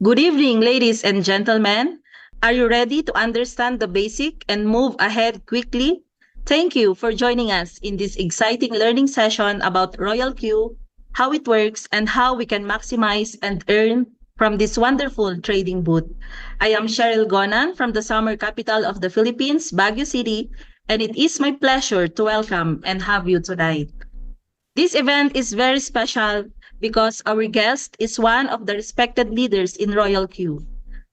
Good evening, ladies and gentlemen. Are you ready to understand the basic and move ahead quickly? Thank you for joining us in this exciting learning session about RoyalQ, how it works, and how we can maximize and earn from this wonderful trading booth. I am Cheryl Gonan from the summer capital of the Philippines, Baguio City, and it is my pleasure to welcome and have you tonight. This event is very special because our guest is one of the respected leaders in Royal Q.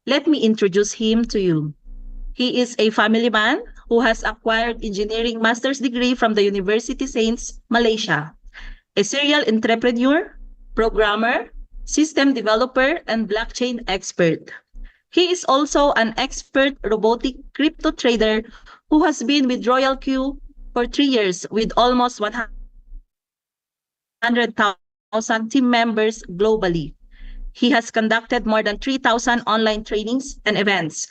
Let me introduce him to you. He is a family man who has acquired engineering master's degree from the University Saints, Malaysia, a serial entrepreneur, programmer, system developer, and blockchain expert. He is also an expert robotic crypto trader who has been with Royal Q for 3 years with almost 100,000 team members globally. He has conducted more than 3,000 online trainings and events.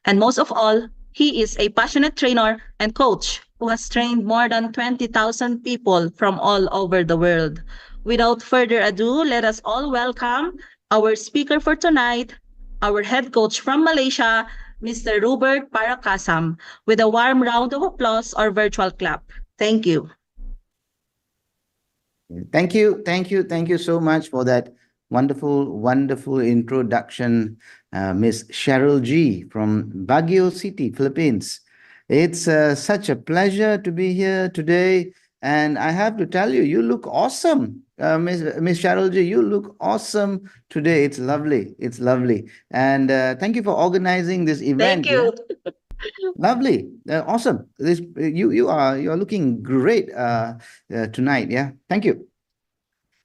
And most of all, he is a passionate trainer and coach who has trained more than 20,000 people from all over the world. Without further ado, let us all welcome our speaker for tonight, our head coach from Malaysia, Mr. Robert Parakasam, with a warm round of applause or virtual clap. Thank you. Thank you so much for that wonderful introduction, Miss Cheryl G from Baguio City, Philippines. It's such a pleasure to be here today, and I have to tell you, you look awesome, Miss Cheryl G. You look awesome today. It's lovely. It's lovely, and thank you for organizing this event. Thank you. Lovely, awesome. This you're looking great tonight. Yeah, thank you.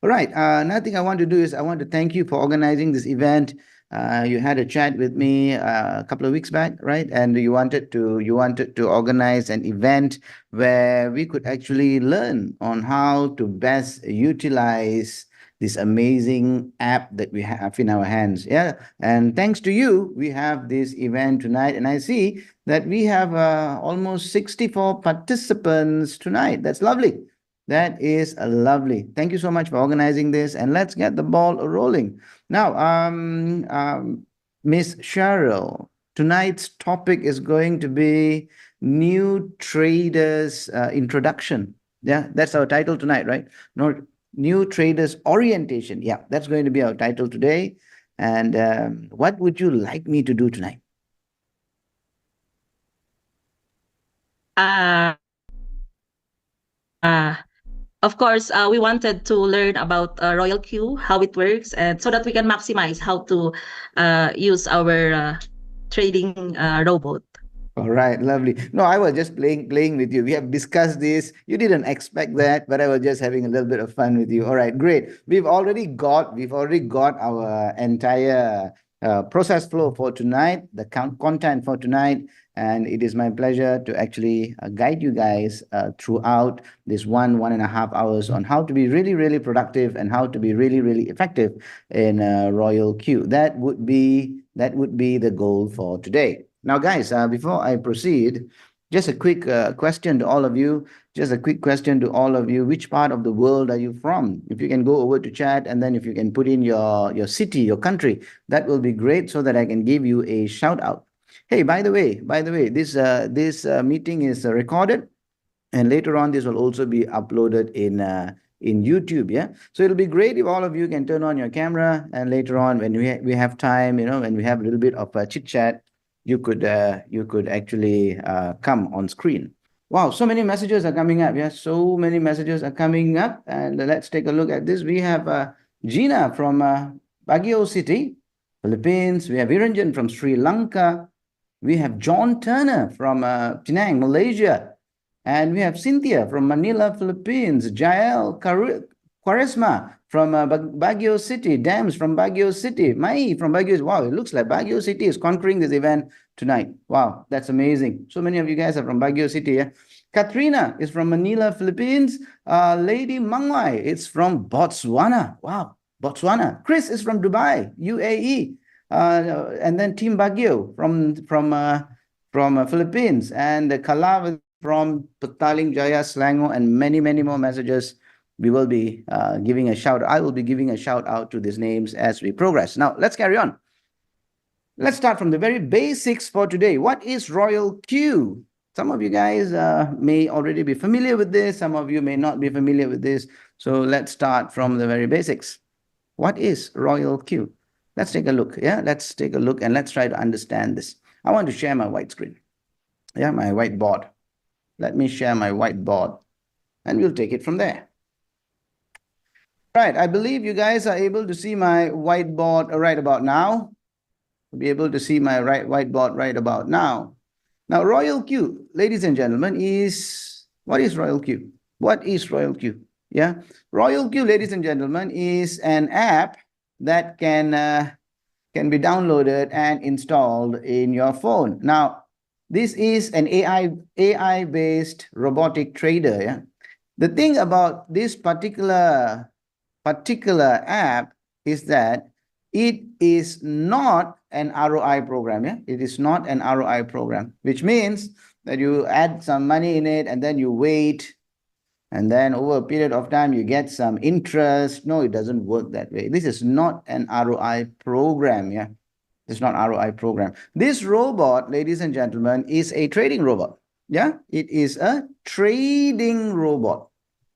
All right. Another thing I want to do is I want to thank you for organizing this event. You had a chat with me a couple of weeks back, right? And you wanted to organize an event where we could actually learn on how to best utilize this amazing app that we have in our hands. Yeah. And thanks to you, we have this event tonight. And I see that we have almost 64 participants tonight. That's lovely. That is lovely. Thank you so much for organizing this, and let's get the ball rolling. Now, Miss Cheryl, tonight's topic is going to be new traders introduction. Yeah, that's our title tonight, right? No, new traders orientation. Yeah, that's going to be our title today. And what would you like me to do tonight? Uh, of course, we wanted to learn about Royal Q, how it works, and so that we can maximize how to use our trading robot. All right, lovely. No, I was just playing with you. We have discussed this. You didn't expect that, but I was just having a little bit of fun with you. All right, great. We've already got our entire process flow for tonight, the content for tonight, and it is my pleasure to actually guide you guys throughout this 1.5 hours on how to be really productive and how to be really effective in Royal Q. That would be the goal for today. Now, guys, before I proceed, just a quick question to all of you. Just a quick question to all of you. Which part of the world are you from? If you can go over to chat, and then if you can put in your city, your country, that will be great so that I can give you a shout out. Hey, by the way, this meeting is recorded, and later on this will also be uploaded in YouTube. Yeah, so it'll be great if all of you can turn on your camera, and later on when we have time, when we have a little bit of a chit chat, you could actually come on screen. Wow, so many messages are coming up. Yeah, so many messages are coming up, and let's take a look at this. We have Gina from Baguio City, Philippines. We have Iranjan from Sri Lanka. We have John Turner from Penang, Malaysia. And we have Cynthia from Manila, Philippines. Jael Quaresma from Baguio City. Dams from Baguio City. Mai from Baguio City. Wow, it looks like Baguio City is conquering this event tonight. Wow, that's amazing. So many of you guys are from Baguio City. Yeah? Katrina is from Manila, Philippines. Lady Mangwai is from Botswana. Wow, Botswana. Chris is from Dubai, UAE. And then Team Baguio from Philippines. And Kalav from Petaling Jaya, Selangor, and many more messages. We will be giving a shout. I will be giving a shout out to these names as we progress. Now, let's carry on. Let's start from the very basics for today. What is RoyalQ? Some of you guys may already be familiar with this. Some of you may not be familiar with this. So let's start from the very basics. What is RoyalQ? Let's take a look. Yeah, let's take a look and let's try to understand this. I want to share my white screen. Yeah, my whiteboard. Let me share my whiteboard and we'll take it from there. Right, I believe you guys are able to see my whiteboard right about now. You'll be able to see my whiteboard right about now. Now, RoyalQ, ladies and gentlemen, what is RoyalQ? What is RoyalQ? Yeah, RoyalQ, ladies and gentlemen, is an app that can be downloaded and installed in your phone. Now, this is an AI-based robotic trader. Yeah, the thing about this particular app is that it is not an ROI program. Yeah, it is not an ROI program, which means that you add some money in it and then you wait, and then over a period of time you get some interest. No, it doesn't work that way. This is not an ROI program. Yeah, it's not ROI program. This robot, ladies and gentlemen, is a trading robot. Yeah, it is a trading robot.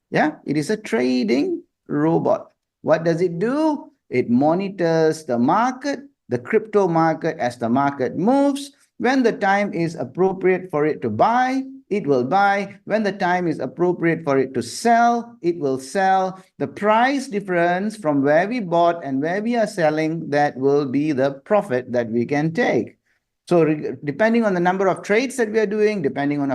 Yeah, it is a trading robot. What does it do? It monitors the market, the crypto market, as the market moves. When the time is appropriate for it to buy, it will buy. When the time is appropriate for it to sell, it will sell. The price difference from where we bought and where we are selling, that will be the profit that we can take. So depending on the number of trades that we are doing, depending on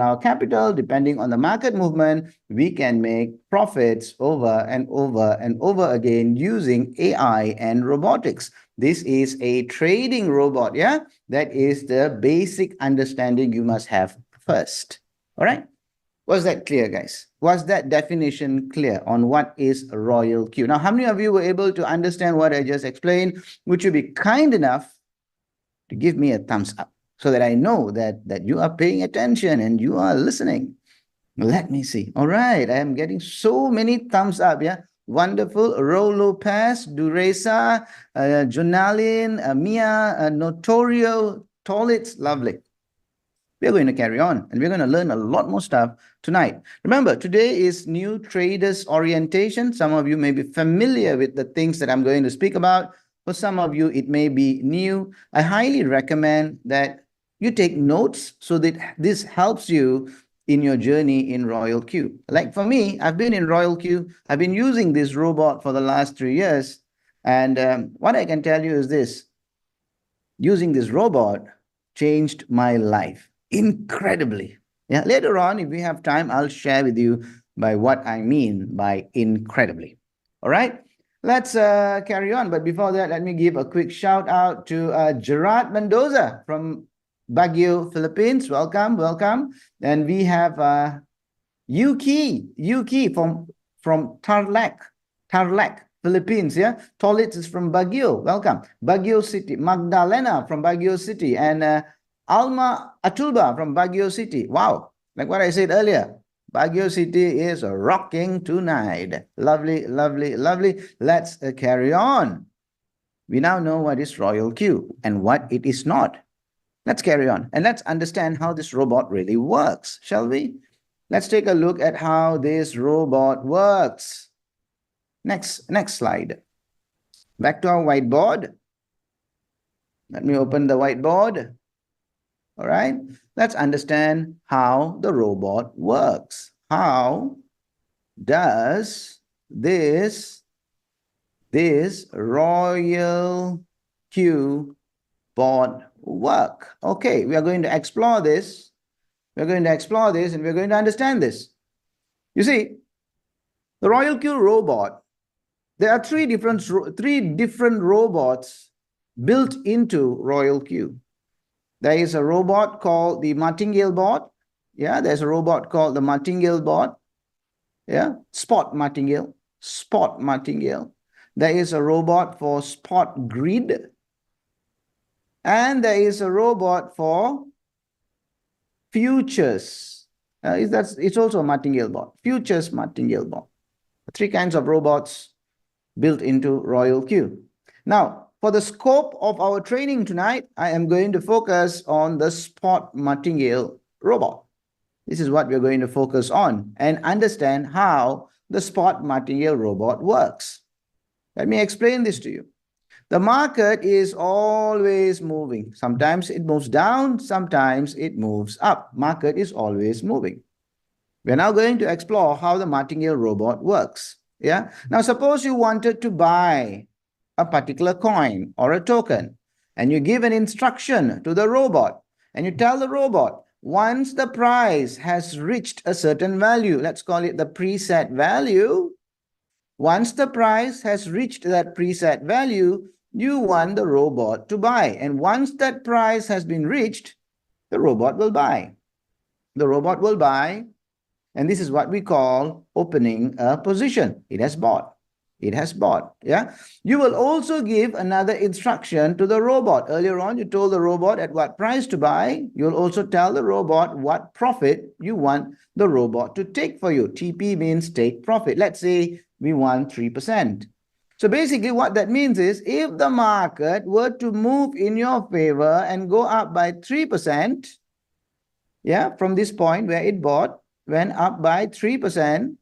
our capital, depending on the market movement, we can make profits over and over and over again using AI and robotics. This is a trading robot, yeah? That is the basic understanding you must have first. All right? Was that clear, guys? Was that definition clear on what is RoyalQ? Now, how many of you were able to understand what I just explained? Would you be kind enough to give me a thumbs up so that I know that you are paying attention and you are listening? Let me see. All right, I am getting so many thumbs up. Yeah, wonderful. Ro Lopez, Duresa, Jonalyn, Mia, Notorio, Tolitz, lovely. We're going to carry on and we're going to learn a lot more stuff tonight. Remember, today is new traders orientation. Some of you may be familiar with the things that I'm going to speak about. For some of you, it may be new. I highly recommend that you take notes so that this helps you in your journey in RoyalQ. Like for me, I've been in RoyalQ. I've been using this robot for the last 3 years. And what I can tell you is this. Using this robot changed my life incredibly. Yeah, later on, if we have time, I'll share with you by what I mean by incredibly. All right? Let's carry on. But before that, let me give a quick shout out to Gerard Mendoza from Baguio, Philippines. Welcome, welcome. And we have Yuki from Tarlac, Philippines. Yeah, Tolitz is from Baguio. Welcome. Baguio City. Magdalena from Baguio City. And Alma Atulba from Baguio City. Wow. Like what I said earlier, Baguio City is rocking tonight. Lovely, lovely, lovely. Let's carry on. We now know what is RoyalQ and what it is not. Let's carry on and let's understand how this robot really works, shall we? Let's take a look at how this robot works. Next slide. Back to our whiteboard. Let me open the whiteboard. All right, let's understand how the robot works. How does this RoyalQ bot work? Okay, we are going to explore this. We're going to explore this and we're going to understand this. You see, the RoyalQ robot, there are three different robots built into RoyalQ. There is a robot called the martingale bot. Yeah, there's a robot called the martingale bot. Yeah, spot martingale. There is a robot for spot grid. And there is a robot for futures. It's also a martingale bot. Futures martingale bot. 3 kinds of robots built into RoyalQ. Now, for the scope of our training tonight, I am going to focus on the spot martingale robot. This is what we're going to focus on and understand how the spot martingale robot works. Let me explain this to you. The market is always moving. Sometimes it moves down, sometimes it moves up. Market is always moving. We're now going to explore how the martingale robot works. Yeah. Now, suppose you wanted to buy a particular coin or a token, and you give an instruction to the robot, and you tell the robot, once the price has reached a certain value, let's call it the preset value. Once the price has reached that preset value, you want the robot to buy. And once that price has been reached, the robot will buy. The robot will buy. And this is what we call opening a position. It has bought. It has bought. Yeah. You will also give another instruction to the robot. Earlier on, you told the robot at what price to buy. You'll also tell the robot what profit you want the robot to take for you. TP means take profit. Let's say we want 3%. So basically what that means is if the market were to move in your favor and go up by 3%, yeah, from this point where it bought, went up by 3%,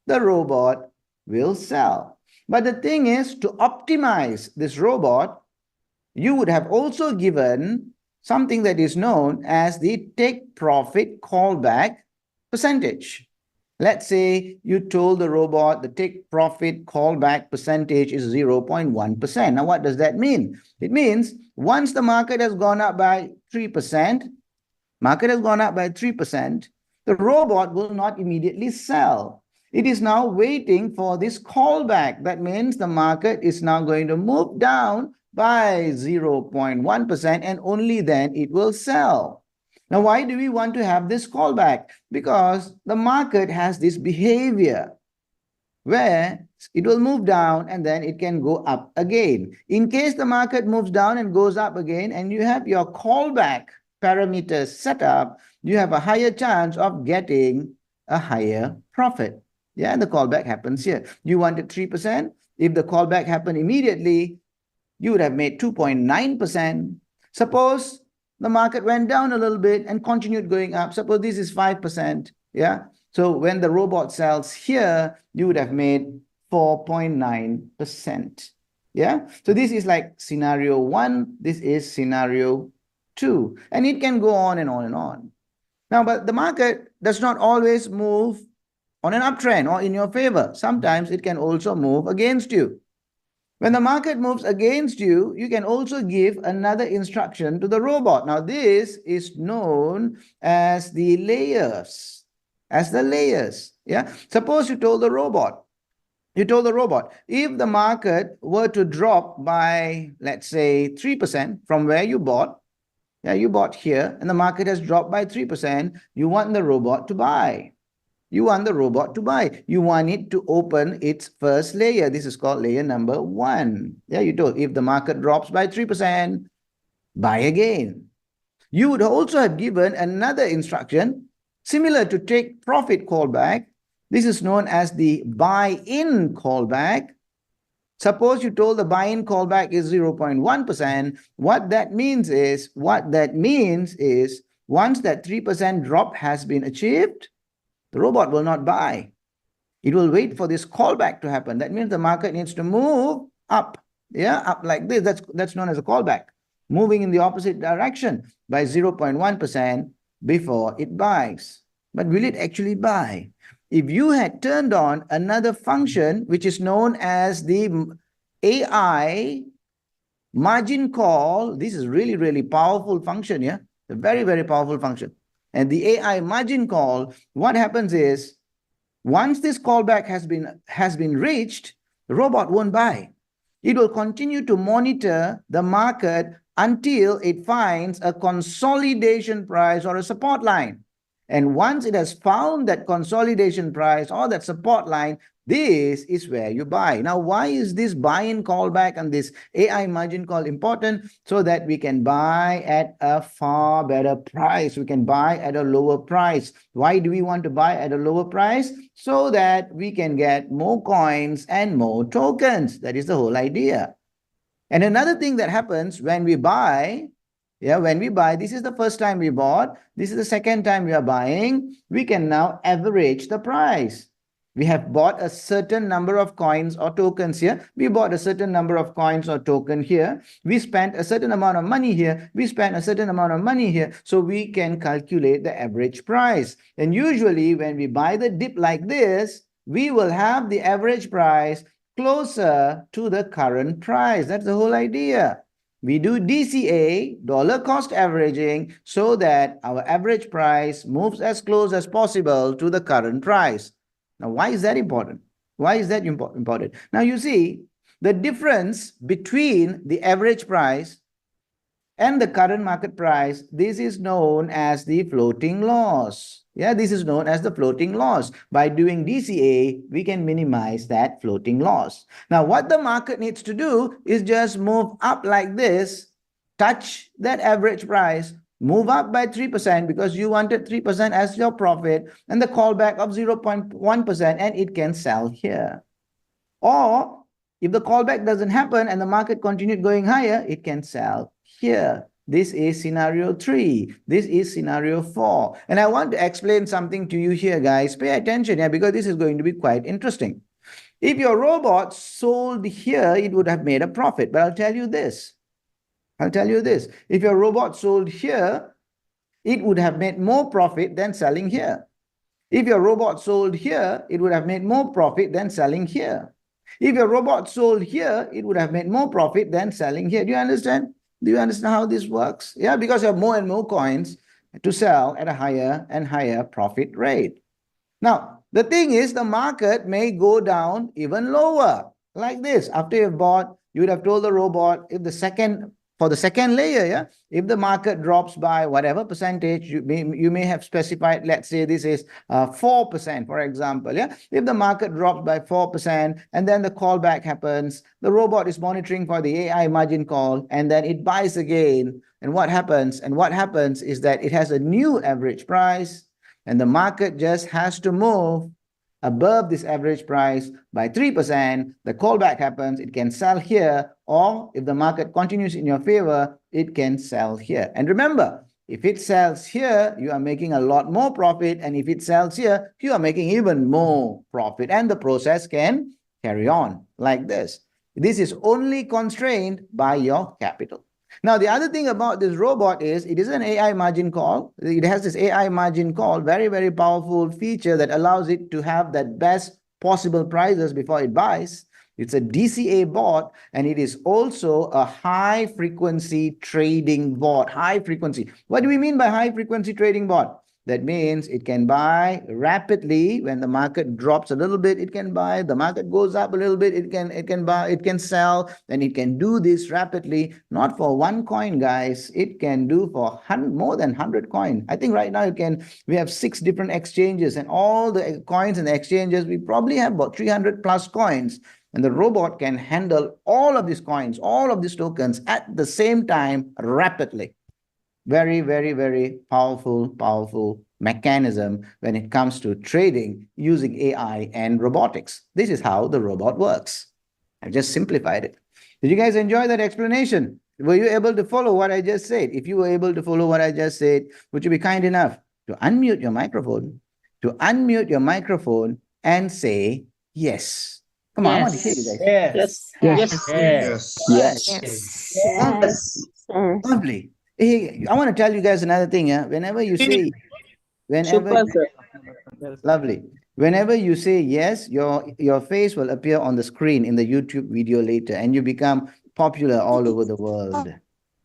the robot will sell. But the thing is, to optimize this robot, you would have also given something that is known as the take profit callback percentage. Let's say you told the robot the take profit callback percentage is 0.1%. Now, what does that mean? It means once the market has gone up by 3%, the robot will not immediately sell. It is now waiting for this callback. That means the market is now going to move down by 0.1% and only then it will sell. Now, why do we want to have this callback? Because the market has this behavior where it will move down and then it can go up again. In case the market moves down and goes up again and you have your callback parameters set up, you have a higher chance of getting a higher profit. Yeah, and the callback happens here. You wanted 3%. If the callback happened immediately, you would have made 2.9%. Suppose the market went down a little bit and continued going up. Suppose this is 5%. Yeah. So when the robot sells here, you would have made 4.9%. Yeah. So this is like scenario 1. This is scenario 2. And it can go on and on and on. Now, but the market does not always move on an uptrend or in your favor. Sometimes it can also move against you. When the market moves against you, you can also give another instruction to the robot. Now, this is known as the layers. Yeah. Suppose you told the robot, if the market were to drop by, let's say, 3% from where you bought, yeah, you bought here, and the market has dropped by 3%, you want the robot to buy. You want it to open its first layer. This is called layer number 1. Yeah, you told if the market drops by 3%, buy again. You would also have given another instruction similar to take profit callback. This is known as the buy-in callback. Suppose you told the buy-in callback is 0.1%. What that means is once that 3% drop has been achieved, the robot will not buy. It will wait for this callback to happen. That means the market needs to move up. Yeah, up like this. That's known as a callback. Moving in the opposite direction by 0.1% before it buys. But will it actually buy? If you had turned on another function, which is known as the AI margin call, this is really, really powerful function, yeah? A very, very powerful function. And the AI margin call, what happens is, once this callback has been reached, the robot won't buy. It will continue to monitor the market until it finds a consolidation price or a support line. And once it has found that consolidation price or that support line, this is where you buy. Now, why is this buy-in callback and this AI margin call important? So that we can buy at a far better price. We can buy at a lower price. Why do we want to buy at a lower price? So that we can get more coins and more tokens. That is the whole idea. And another thing that happens when we buy, this is the first time we bought, this is the second time we are buying, we can now average the price. We have bought a certain number of coins or tokens here. We bought a certain number of coins or token here. We spent a certain amount of money here. We spent a certain amount of money here. So we can calculate the average price. And usually when we buy the dip like this, we will have the average price closer to the current price. That's the whole idea. We do DCA, dollar cost averaging, so that our average price moves as close as possible to the current price. Now, why is that important? Why is that important? Now, you see, the difference between the average price and the current market price, this is known as the floating loss. Yeah, this is known as the floating loss. By doing DCA, we can minimize that floating loss. Now, what the market needs to do is just move up like this, touch that average price, move up by 3% because you wanted 3% as your profit, and the callback of 0.1%, and it can sell here. Or if the callback doesn't happen and the market continued going higher, it can sell here. This is scenario 3. This is scenario 4. And I want to explain something to you here, guys. Pay attention here because this is going to be quite interesting. If your robot sold here, it would have made a profit. But I'll tell you this. If your robot sold here, it would have made more profit than selling here. If your robot sold here, it would have made more profit than selling here. If your robot sold here, it would have made more profit than selling here. Do you understand? Do you understand how this works? Yeah, because you have more and more coins to sell at a higher and higher profit rate. Now, the thing is, the market may go down even lower, like this. After you've bought, you would have told the robot, if the second for the second layer, yeah, if the market drops by whatever percentage, you may have specified, let's say this is 4%, for example, yeah. If the market drops by 4% and then the callback happens, the robot is monitoring for the AI margin call, and then it buys again. And what happens? And what happens is that it has a new average price, and the market just has to move above this average price by 3%, the callback happens, it can sell here, or if the market continues in your favor, it can sell here. And remember, if it sells here, you are making a lot more profit, and if it sells here, you are making even more profit, and the process can carry on like this. This is only constrained by your capital. Now, the other thing about this robot is it is an AI margin call. It has this AI margin call, very, very powerful feature that allows it to have that best possible prices before it buys. It's a DCA bot, and it is also a high frequency trading bot. High frequency. What do we mean by high frequency trading bot? That means it can buy rapidly. When the market drops a little bit, it can buy. The market goes up a little bit, it can buy, it can sell, and it can do this rapidly. Not for one coin, guys. It can do for more than 100 coins. I think right now we have 6 different exchanges, and all the coins in the exchanges, we probably have about 300 plus coins. And the robot can handle all of these coins, all of these tokens at the same time rapidly. Very, very, very powerful mechanism when it comes to trading using AI and robotics. This is how the robot works. I've just simplified it. Did you guys enjoy that explanation? Were you able to follow what I just said? If you were able to follow what I just said, would you be kind enough to unmute your microphone, and say yes? Come on, I want to hear you guys. Yes. Lovely. Hey, I want to tell you guys another thing. Yeah, whenever you say yes, your face will appear on the screen in the YouTube video later, and you become popular all over the world.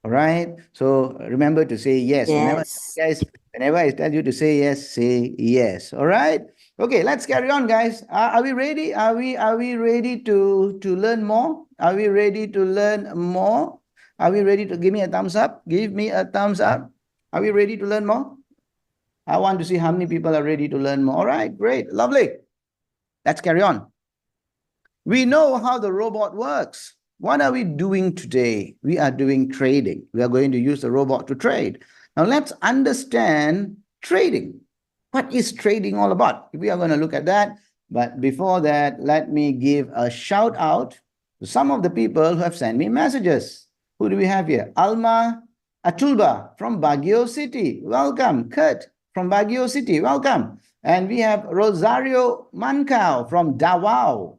All right. So remember to say yes. Whenever I tell you to say yes, say yes. All right. Okay, let's carry on, guys. Are we ready? Are we ready to learn more? Are we ready to learn more? Are we ready to give me a thumbs up? Give me a thumbs up. Are we ready to learn more? I want to see how many people are ready to learn more. All right, great, lovely. Let's carry on. We know how the robot works. What are we doing today? We are doing trading. We are going to use the robot to trade. Now let's understand trading. What is trading all about? We are going to look at that. But before that, let me give a shout out Some of the people who have sent me messages. Who do we have here? Alma Atulba from Baguio City. Welcome. Kurt from Baguio City. Welcome. And we have Rosario Mancao from Davao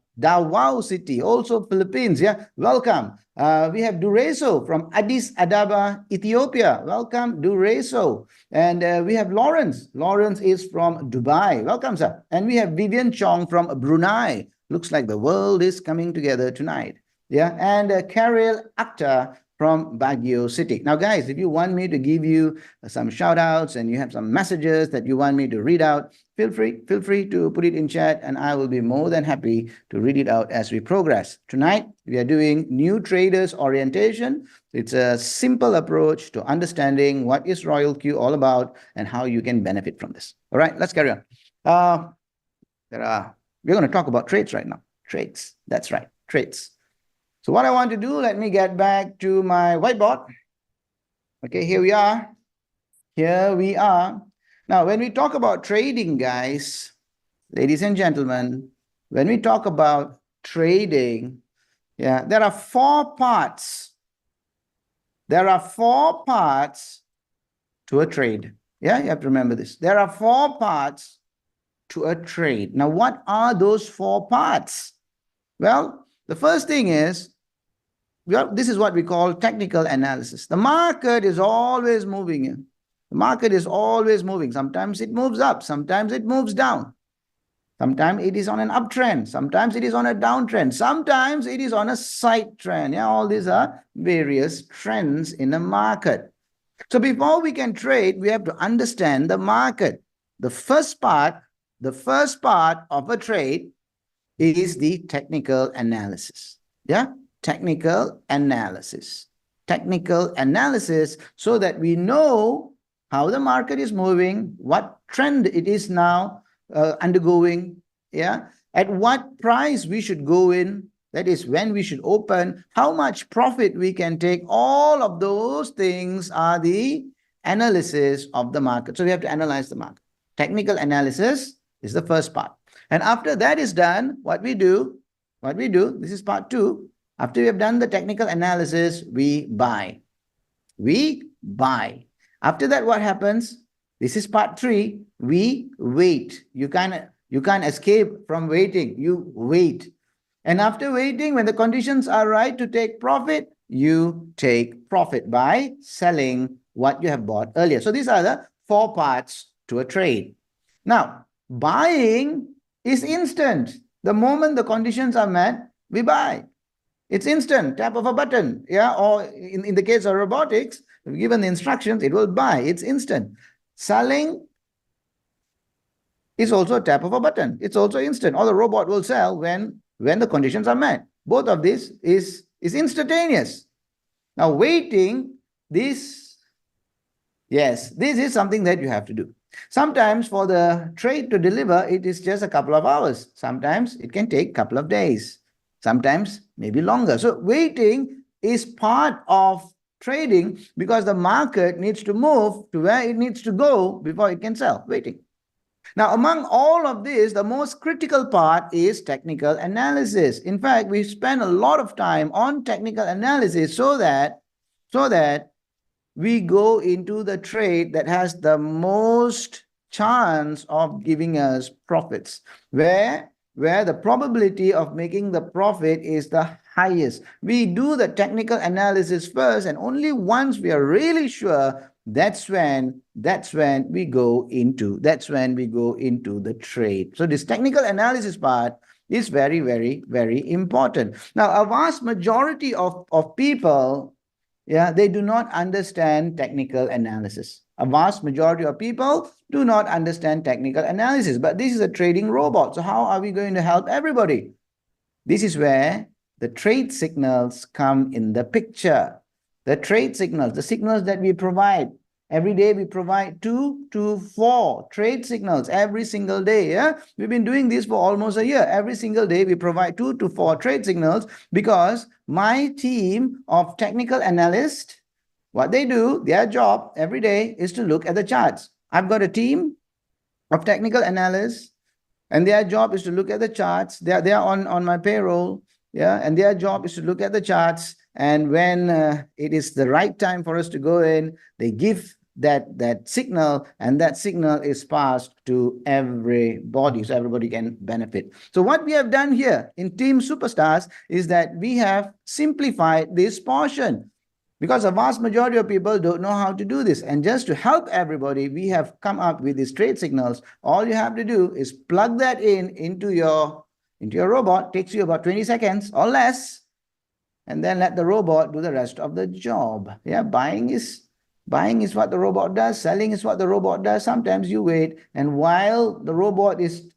City, also Philippines. Yeah, welcome. We have Dureso from Addis Ababa, Ethiopia. Welcome, Dureso. And we have Lawrence. Lawrence is from Dubai. Welcome, sir. And we have Vivian Chong from Brunei. Looks like the world is coming together tonight. Yeah, and Karel Akhtar from Baguio City. Now, guys, if you want me to give you some shout outs and you have some messages that you want me to read out, feel free to put it in chat, and I will be more than happy to read it out as we progress. Tonight, we are doing new traders orientation. It's a simple approach to understanding what is RoyalQ all about and how you can benefit from this. All right, let's carry on. We're going to talk about trades right now. Trades. That's right, trades. So what I want to do, let me get back to my whiteboard. Okay, here we are. Here we are. Now, when we talk about trading, guys, ladies and gentlemen, when we talk about trading, yeah, there are 4 parts. There are 4 parts to a trade. Yeah, you have to remember this. There are 4 parts to a trade. Now, what are those 4 parts? Well, the first thing is, well, this is what we call technical analysis. The market is always moving. The market is always moving. Sometimes it moves up, sometimes it moves down. Sometimes it is on an uptrend, sometimes it is on a downtrend, sometimes it is on a side trend. Yeah, all these are various trends in the market. So before we can trade, we have to understand the market. The first part of a trade is the technical analysis. Yeah, technical analysis. Technical analysis so that we know how the market is moving, what trend it is now undergoing, yeah, at what price we should go in, that is when we should open, how much profit we can take. All of those things are the analysis of the market. So we have to analyze the market. Technical analysis is the first part. And after that is done, what we do, this is part 2. After we have done the technical analysis, we buy. We buy. After that, what happens? This is part 3. We wait. You can't escape from waiting. You wait. And after waiting, when the conditions are right to take profit, you take profit by selling what you have bought earlier. So these are the 4 parts to a trade. Now, buying is instant. The moment the conditions are met, we buy. It's instant, tap of a button, yeah, or in the case of robotics, if given the instructions, it will buy. It's instant. Selling is also a tap of a button. It's also instant, or the robot will sell when the conditions are met. Both of this is instantaneous. Now, waiting, this is something that you have to do. Sometimes for the trade to deliver, it is just a couple of hours. Sometimes it can take a couple of days. Sometimes maybe longer. So waiting is part of trading because the market needs to move to where it needs to go before it can sell. Waiting. Now, among all of this, the most critical part is technical analysis. In fact, we spend a lot of time on technical analysis so that we go into the trade that has the most chance of giving us profits, where the probability of making the profit is the highest. We do the technical analysis first, and only once we are really sure, that's when we go into the trade. So this technical analysis part is very, very, very important. Now, a vast majority of people, yeah, they do not understand technical analysis. A vast majority of people do not understand technical analysis, but this is a trading robot. So how are we going to help everybody? This is where the trade signals come in the picture. The trade signals, the signals that we provide. Every day we provide 2 to 4 trade signals every single day. Yeah? We've been doing this for almost a year. Every single day we provide 2 to 4 trade signals because my team of technical analysts, what they do, their job every day is to look at the charts. I've got a team of technical analysts and their job is to look at the charts. They are on my payroll. Yeah, and their job is to look at the charts, and when it is the right time for us to go in, they give that signal, and that signal is passed to everybody, so everybody can benefit. So what we have done here in Team Superstars is that we have simplified this portion, because a vast majority of people don't know how to do this. And just to help everybody, we have come up with these trade signals. All you have to do is plug that into your robot. Takes you about 20 seconds or less, and then let the robot do the rest of the job. Yeah, buying is what the robot does. Selling is what the robot does. Sometimes you wait, and while the robot is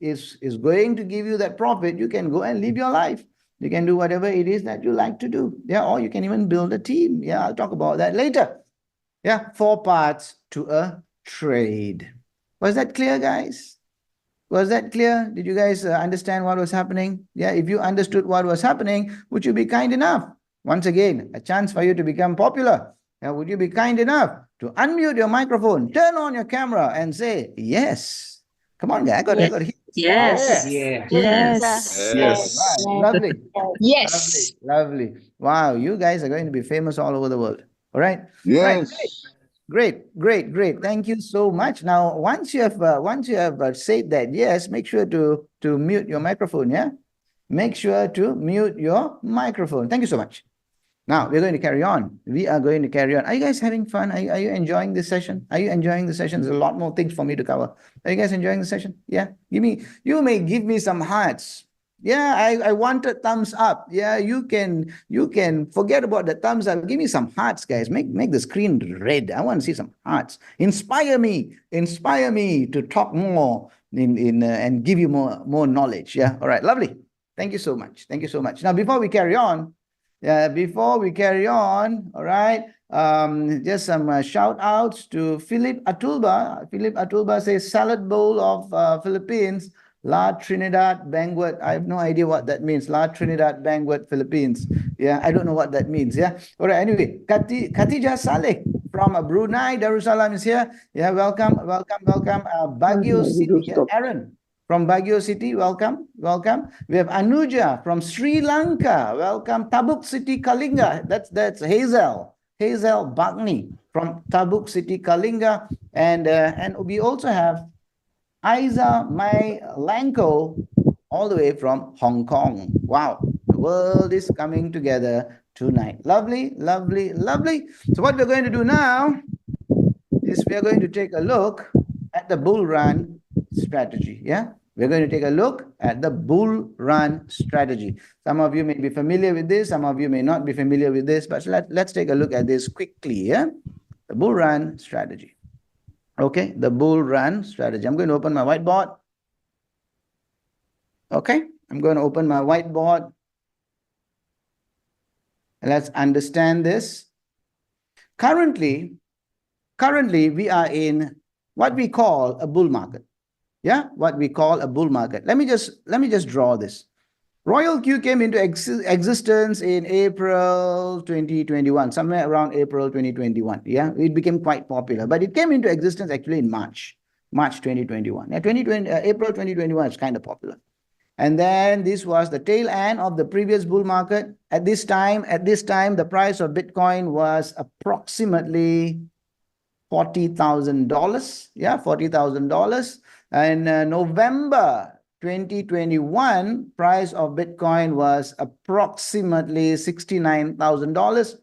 going to give you that profit, you can go and live your life. You can do whatever it is that you like to do. Yeah, or you can even build a team. Yeah, I'll talk about that later. Yeah, 4 parts to a trade. Was that clear, guys? Was that clear? Did you guys understand what was happening? Yeah, if you understood what was happening, would you be kind enough? Once again, a chance for you to become popular. Yeah, would you be kind enough to unmute your microphone, turn on your camera, and say yes? Come on, guys. I got to hear. Yes. Yeah. Yes. Yes. Right. Lovely. Yes. Lovely. Wow, you guys are going to be famous all over the world. All right. Right. Yes. Great. Thank you so much. Now, once you have said that yes, make sure to mute your microphone. Yeah, make sure to mute your microphone. Thank you so much. Now we're going to carry on. We are going to carry on. Are you guys having fun? Are you enjoying this session? Are you enjoying the session? There's a lot more things for me to cover. Are you guys enjoying the session? Yeah. You may give me some hearts. Yeah, I wanted thumbs up. Yeah, you can forget about the thumbs up. Give me some hearts, guys. Make the screen red. I want to see some hearts. Inspire me to talk more and give you more knowledge. Yeah. All right. Lovely. Thank you so much. Now, before we carry on, all right. Just some shout outs to Philip Atulba. Philip Atulba says salad bowl of Philippines. La Trinidad Banquet. I have no idea what that means. La Trinidad Banquet, Philippines. Yeah, I don't know what that means. Yeah. All right. Anyway, Khatijah Saleh from Brunei Darussalam is here. Yeah, welcome. Baguio City. Yeah, Aaron from Baguio City. Welcome. We have Anuja from Sri Lanka. Welcome. Tabuk City, Kalinga. That's Hazel Bagni from Tabuk City, Kalinga. And we also have Aiza Mai Lanko, all the way from Hong Kong. Wow, the world is coming together tonight. Lovely. So what we're going to do now is we are going to take a look at the bull run strategy. Yeah, we're going to take a look at the bull run strategy. Some of you may be familiar with this, some of you may not be familiar with this, but let's take a look at this quickly. Yeah, the bull run strategy. Okay, the bull run strategy. I'm going to open my whiteboard. Okay, I'm going to open my whiteboard. Let's understand this. Currently, we are in what we call a bull market. Yeah, what we call a bull market. Let me just draw this. RoyalQ came into existence in April 2021, somewhere around April 2021. Yeah, it became quite popular, but it came into existence actually in March 2021. Yeah, April 2021 is kind of popular. And then this was the tail end of the previous bull market. At this time, the price of Bitcoin was approximately $40,000. Yeah, $40,000. And November 2021, price of Bitcoin was approximately $69,000.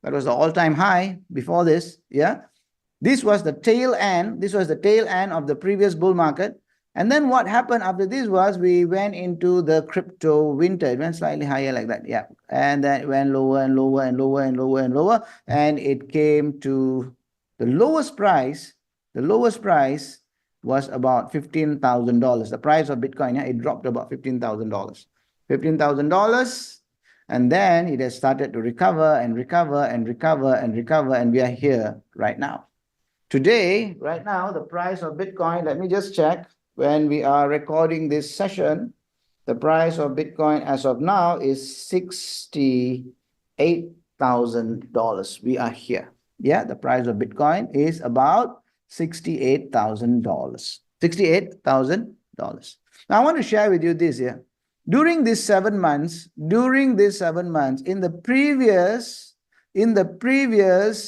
That was the all-time high before this. Yeah, this was the tail end. This was the tail end of the previous bull market. And then what happened after this was we went into the crypto winter. It went slightly higher like that. Yeah, and then it went lower and lower and lower and lower and lower, and it came to the lowest price. The lowest price was about $15,000. The price of Bitcoin, yeah, it dropped about $15,000. $15,000. And then it has started to recover and recover and recover and recover. And we are here right now. Today, right now, the price of Bitcoin, let me just check when we are recording this session. The price of Bitcoin as of now is $68,000. We are here. Yeah, the price of Bitcoin is about $68,000. $68,000. Now, I want to share with you this here. during these 7 months, in the previous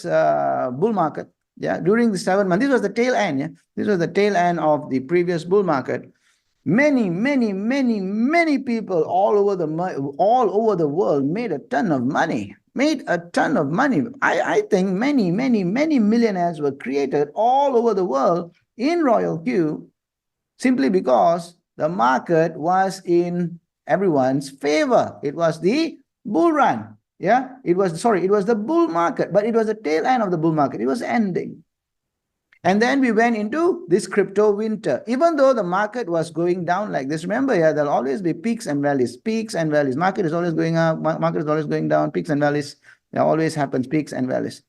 bull market, yeah, during the 7 months, this was the tail end, yeah, this was the tail end of the previous bull market. Many people all over the world made a ton of money. I think many millionaires were created all over the world in RoyalQ, simply because the market was in everyone's favor. It was the bull run. Yeah, it was the bull market, but it was the tail end of the bull market. It was ending. And then we went into this crypto winter. Even though the market was going down like this, remember, yeah, there'll always be peaks and valleys. Market is always going up, market is always going down, peaks and valleys. There always happens peaks and valleys.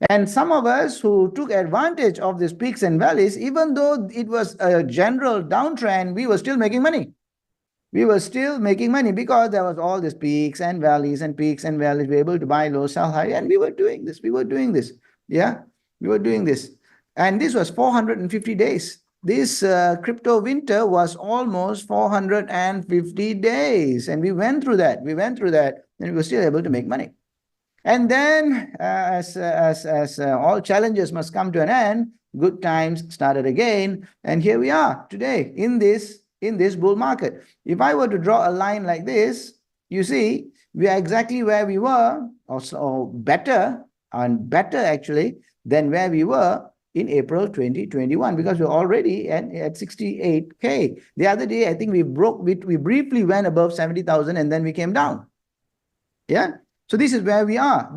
And some of us who took advantage of these peaks and valleys, even though it was a general downtrend, we were still making money. We were still making money because there was all these peaks and valleys and peaks and valleys. We were able to buy low, sell high, and we were doing this. Yeah, we were doing this. And this was 450 days. This crypto winter was almost 450 days. And we went through that. And we were still able to make money. And then as all challenges must come to an end, good times started again. And here we are today in this bull market. If I were to draw a line like this, you see, we are exactly where we were, or better actually, than where we were in April 2021, because we're already at 68K. The other day, I think we briefly went above 70,000 and then we came down. Yeah. So this is where we are.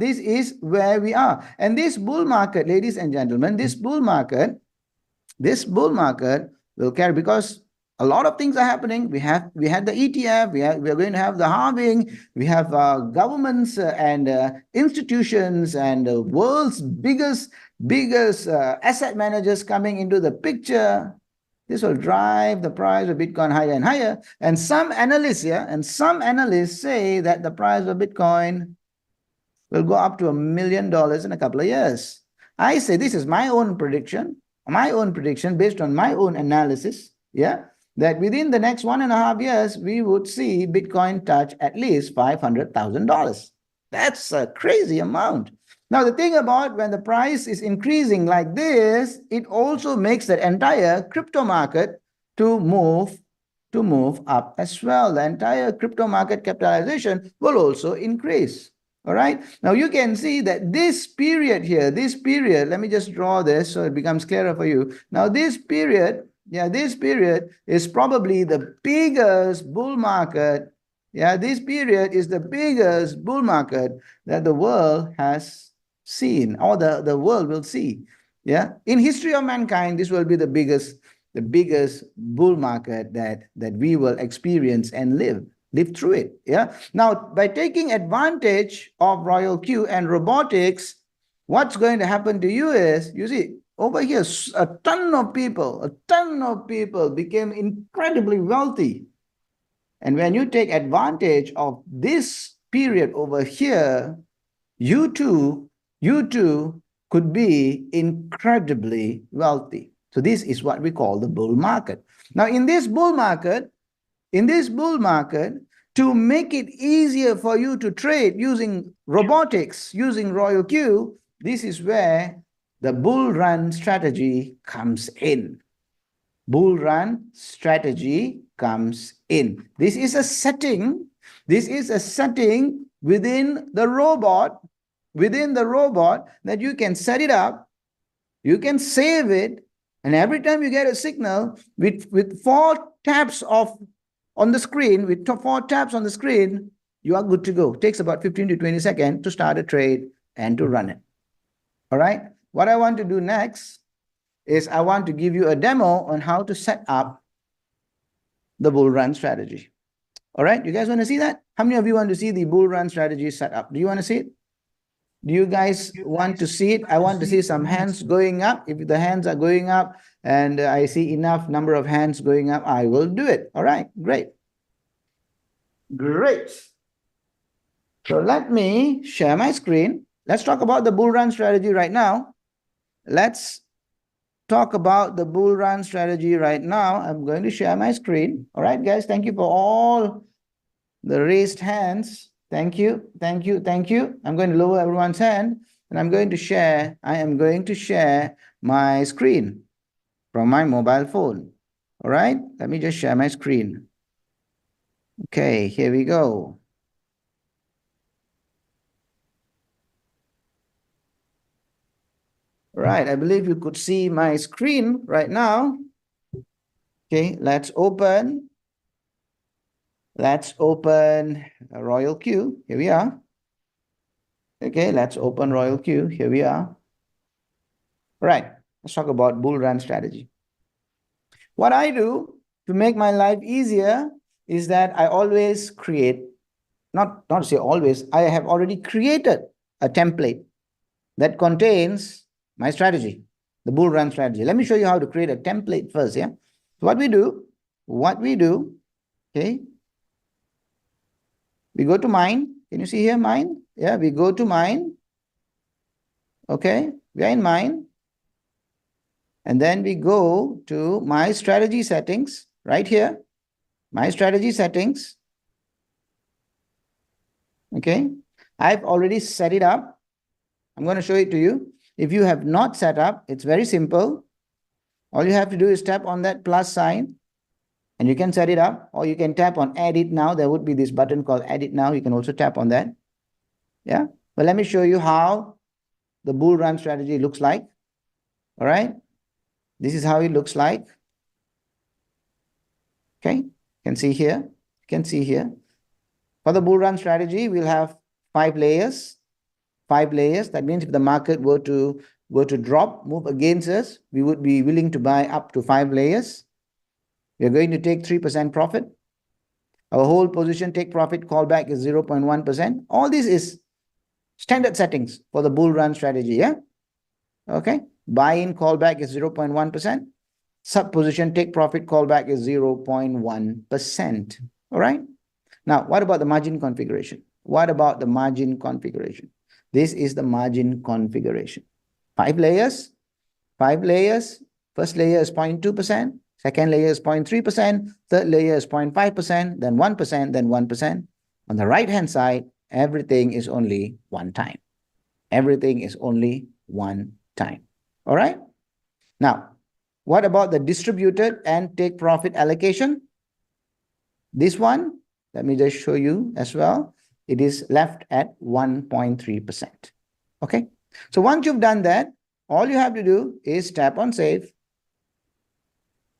And this bull market, ladies and gentlemen, this bull market will carry, because a lot of things are happening. We had the ETF. We are going to have the halving. We have governments and institutions and the world's biggest asset managers coming into the picture. This will drive the price of Bitcoin higher and higher. And some analysts say that the price of Bitcoin will go up to $1 million in a couple of years. I say this is my own prediction based on my own analysis, yeah, that within the next 1.5 years, we would see Bitcoin touch at least $500,000. That's a crazy amount. Now, the thing about when the price is increasing like this, it also makes the entire crypto market to move up as well. The entire crypto market capitalization will also increase. All right. Now you can see that this period here, let me just draw this so it becomes clearer for you. Now this period is probably the biggest bull market. Yeah, this period is the biggest bull market that the world has seen, or the world will see. Yeah, in history of mankind, this will be the biggest bull market that we will experience and live through it. Yeah. Now, by taking advantage of RoyalQ and robotics, what's going to happen to you is, you see, over here, a ton of people became incredibly wealthy. And when you take advantage of this period over here, you too could be incredibly wealthy. So this is what we call the bull market. Now, in this bull market, to make it easier for you to trade using robotics, using RoyalQ, this is where the bull run strategy comes in. Bull run strategy comes in. This is a setting within the robot that you can set it up, you can save it, and every time you get a signal with 4 taps on the screen, you are good to go. It takes about 15 to 20 seconds to start a trade and to run it. All right. What I want to do next is I want to give you a demo on how to set up the bull run strategy. All right. You guys want to see that? How many of you want to see the bull run strategy set up? Do you want to see it? Do you guys want to see it? I want to see some hands going up. If the hands are going up and I see enough number of hands going up, I will do it. All right, great. Great. So let me share my screen. Let's talk about the bull run strategy right now. Let's talk about the bull run strategy right now. I'm going to share my screen. All right, guys, thank you for all the raised hands. Thank you, thank you, thank you. I'm going to lower everyone's hand and I'm going to share. I am going to share my screen from my mobile phone. All right, let me just share my screen. Okay, here we go. Right, I believe you could see my screen right now. Okay, let's open RoyalQ. Here we are. Okay, let's open RoyalQ. Here we are. All right, let's talk about bull run strategy. What I do to make my life easier is that I always create, not to say always, I have already created a template that contains my strategy, the bull run strategy. Let me show you how to create a template first. Yeah. So what we do, okay, we go to mine. Can you see here mine? Yeah, we go to mine. Okay, we are in mine. And then we go to my strategy settings right here, my strategy settings. Okay, I've already set it up. I'm going to show it to you. If you have not set up, it's very simple. All you have to do is tap on that plus sign and you can set it up, or you can tap on edit now. There would be this button called edit now. You can also tap on that. Yeah, but let me show you how the bull run strategy looks like. All right, this is how it looks like. Okay, you can see here. You can see here. For the bull run strategy, we'll have 5 layers. 5 layers. That means if the market were to drop, move against us, we would be willing to buy up to 5 layers. We're going to take 3% profit. Our whole position take profit callback is 0.1%. All this is standard settings for the bull run strategy. Yeah. Okay. Buy in callback is 0.1%. Sub position take profit callback is 0.1%. All right. Now, what about the margin configuration? What about the margin configuration? This is the margin configuration. 5 layers. 5 layers. First layer is 0.2%. Second layer is 0.3%. Third layer is 0.5%. Then 1%. Then 1%. On the right-hand side, everything is only one time. Everything is only one time. All right? Now, what about the distributed and take profit allocation? This one, let me just show you as well. It is left at 1.3%. Okay? So once you've done that, all you have to do is tap on save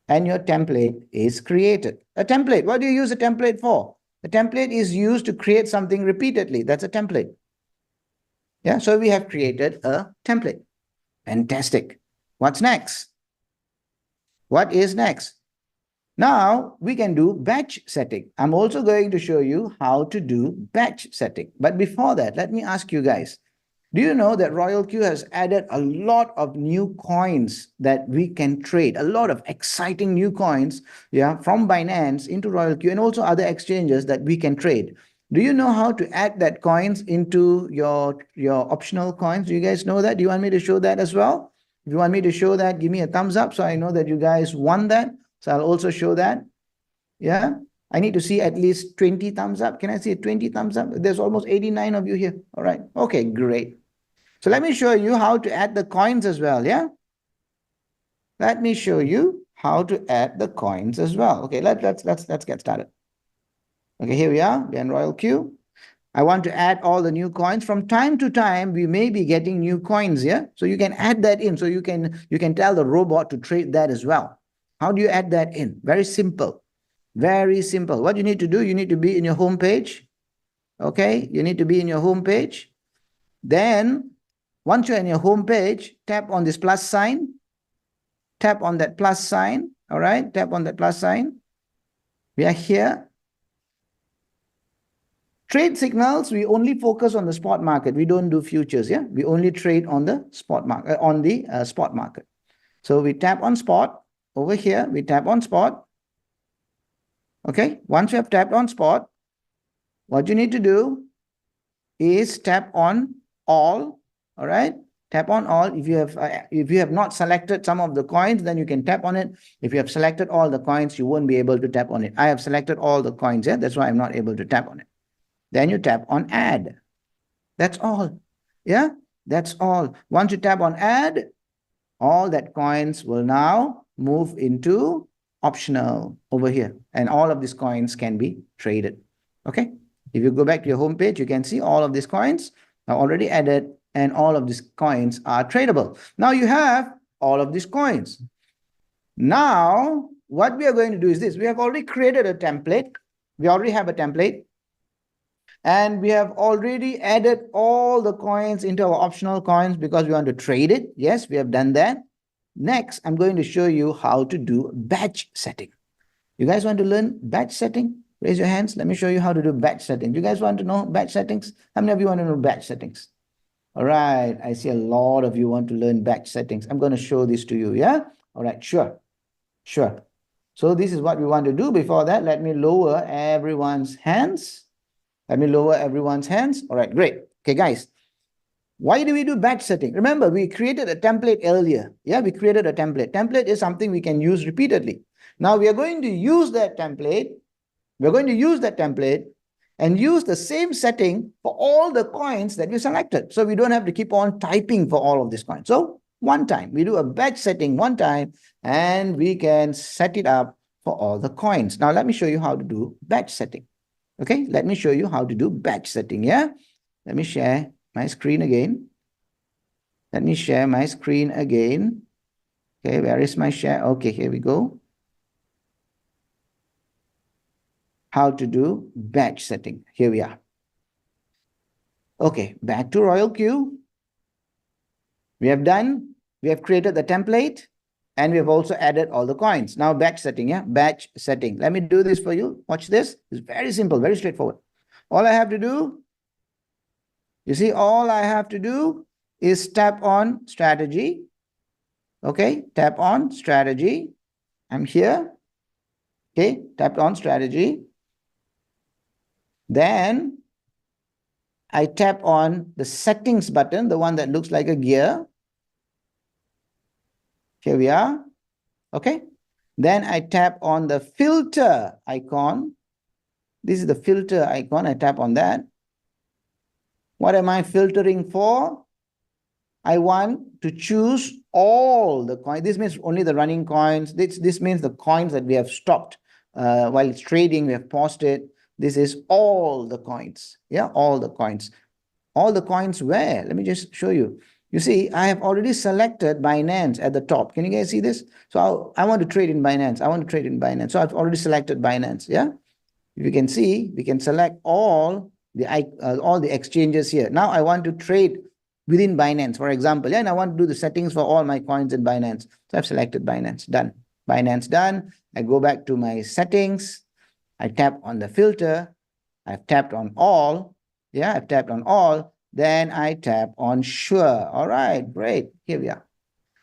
and your template is created. A template, what do you use a template for? A template is used to create something repeatedly. That's a template. Yeah, so we have created a template. Fantastic. What's next? What is next? Now we can do batch setting. I'm also going to show you how to do batch setting. But before that, let me ask you guys, do you know that RoyalQ has added a lot of new coins that we can trade, a lot of exciting new coins, yeah, from Binance into RoyalQ and also other exchanges that we can trade. Do you know how to add that coins into your optional coins? Do you guys know that? Do you want me to show that as well? If you want me to show that, give me a thumbs up so I know that you guys want that. So I'll also show that. Yeah, I need to see at least 20 thumbs up. Can I see 20 thumbs up? There's almost 89 of you here. All right. Okay, great. So let me show you how to add the coins as well. Yeah. Let me show you how to add the coins as well. Okay, let's get started. Okay, here we are. We're in RoyalQ. I want to add all the new coins. From time to time, we may be getting new coins. Yeah. So you can add that in. So you can tell the robot to trade that as well. How do you add that in? Very simple. Very simple. What you need to do, you need to be in your home page. Okay, you need to be in your home page. Then, once you're in your home page, tap on this plus sign. Tap on that plus sign. All right, tap on that plus sign. We are here. Trade signals, we only focus on the spot market. We don't do futures. Yeah, we only trade on the spot market. Spot market. So we tap on spot. Over here, we tap on spot. Okay, once you have tapped on spot, what you need to do is tap on all. All right, Tap on all. If you have not selected some of the coins, then you can tap on it. If you have selected all the coins, you won't be able to tap on it. I have selected all the coins, yeah, that's why I'm not able to tap on it. Then you tap on add. That's all. Yeah, that's all. Once you tap on add, all that coins will now move into optional over here, and all of these coins can be traded. Okay, if you go back to your home page, you can see all of these coins are already added, and all of these coins are tradable. Now you have all of these coins. Now what we are going to do is this. We have already created a template. We already have a template, and we have already added all the coins into our optional coins because we want to trade it. Yes, we have done that. Next, I'm going to show you how to do batch setting. You guys want to learn batch setting? Raise your hands. Let me show you how to do batch setting. You guys want to know batch settings? How many of you want to know batch settings? All right. I see a lot of you want to learn batch settings. I'm going to show this to you. Yeah. All right. Sure. Sure. So this is what we want to do. Before that, let me lower everyone's hands. Let me lower everyone's hands. All right. Great. Okay, guys. Why do we do batch setting? Remember, we created a template earlier. Yeah, we created a template. Template is something we can use repeatedly. Now we are going to use that template. We're going to use that template and use the same setting for all the coins that we selected. So we don't have to keep on typing for all of these coins. So one time, we do a batch setting one time, and we can set it up for all the coins. Now let me show you how to do batch setting. Okay, let me show you how to do batch setting. Yeah, let me share my screen again. Let me share my screen again. Okay, where is my share? Okay, here we go. How to do batch setting. Here we are. Okay, back to RoyalQ. We have created the template, and we have also added all the coins. Now batch setting, yeah, batch setting. Let me do this for you. Watch this. It's very simple, very straightforward. All I have to do, you see, all I have to do is tap on strategy. Okay, tap on strategy. I'm here. Okay, tap on strategy. Then I tap on the settings button, the one that looks like a gear. Here we are. Okay. Then I tap on the filter icon. This is the filter icon. I tap on that. What am I filtering for? I want to choose all the coins. This means only the running coins. This means the coins that we have stopped while it's trading. We have paused it. This is all the coins. Yeah, all the coins. All the coins where? Let me just show you. You see, I have already selected Binance at the top. Can you guys see this? So I want to trade in Binance. I want to trade in Binance. So I've already selected Binance. Yeah. If you can see, we can select all the exchanges here. Now I want to trade within Binance, for example. Yeah, and I want to do the settings for all my coins in Binance. So I've selected Binance. Done. Binance done. I go back to my settings. I tap on the filter. I've tapped on all. Yeah, I've tapped on all. Then I tap on sure. All right, great. Here we are.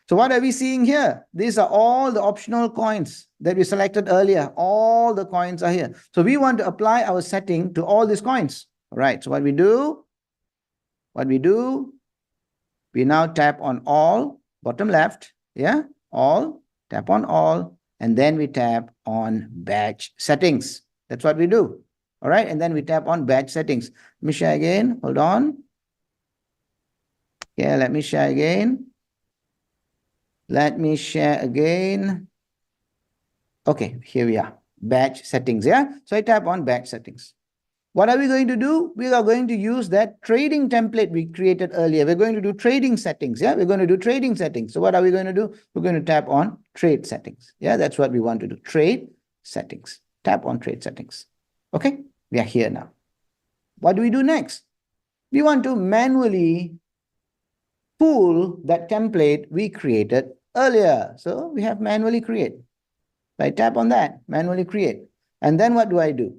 So what are we seeing here? These are all the optional coins that we selected earlier. All the coins are here. So we want to apply our setting to all these coins. All right, so what we do, we now tap on all, bottom left. Yeah, all, tap on all. And then we tap on batch settings. That's what we do. All right, and then we tap on batch settings. Let me share again. Hold on. Yeah, let me share again. Let me share again. Okay, here we are. Batch settings, yeah? So I tap on batch settings. What are we going to do? We are going to use that trading template we created earlier. We're going to do trading settings, yeah? We're going to do trading settings. So what are we going to do? We're going to tap on trade settings. Yeah, that's what we want to do. Trade settings. Tap on trade settings. Okay, we are here now. What do we do next? We want to manually pull that template we created earlier. So we have manually create. I tap on that, manually create. And then what do?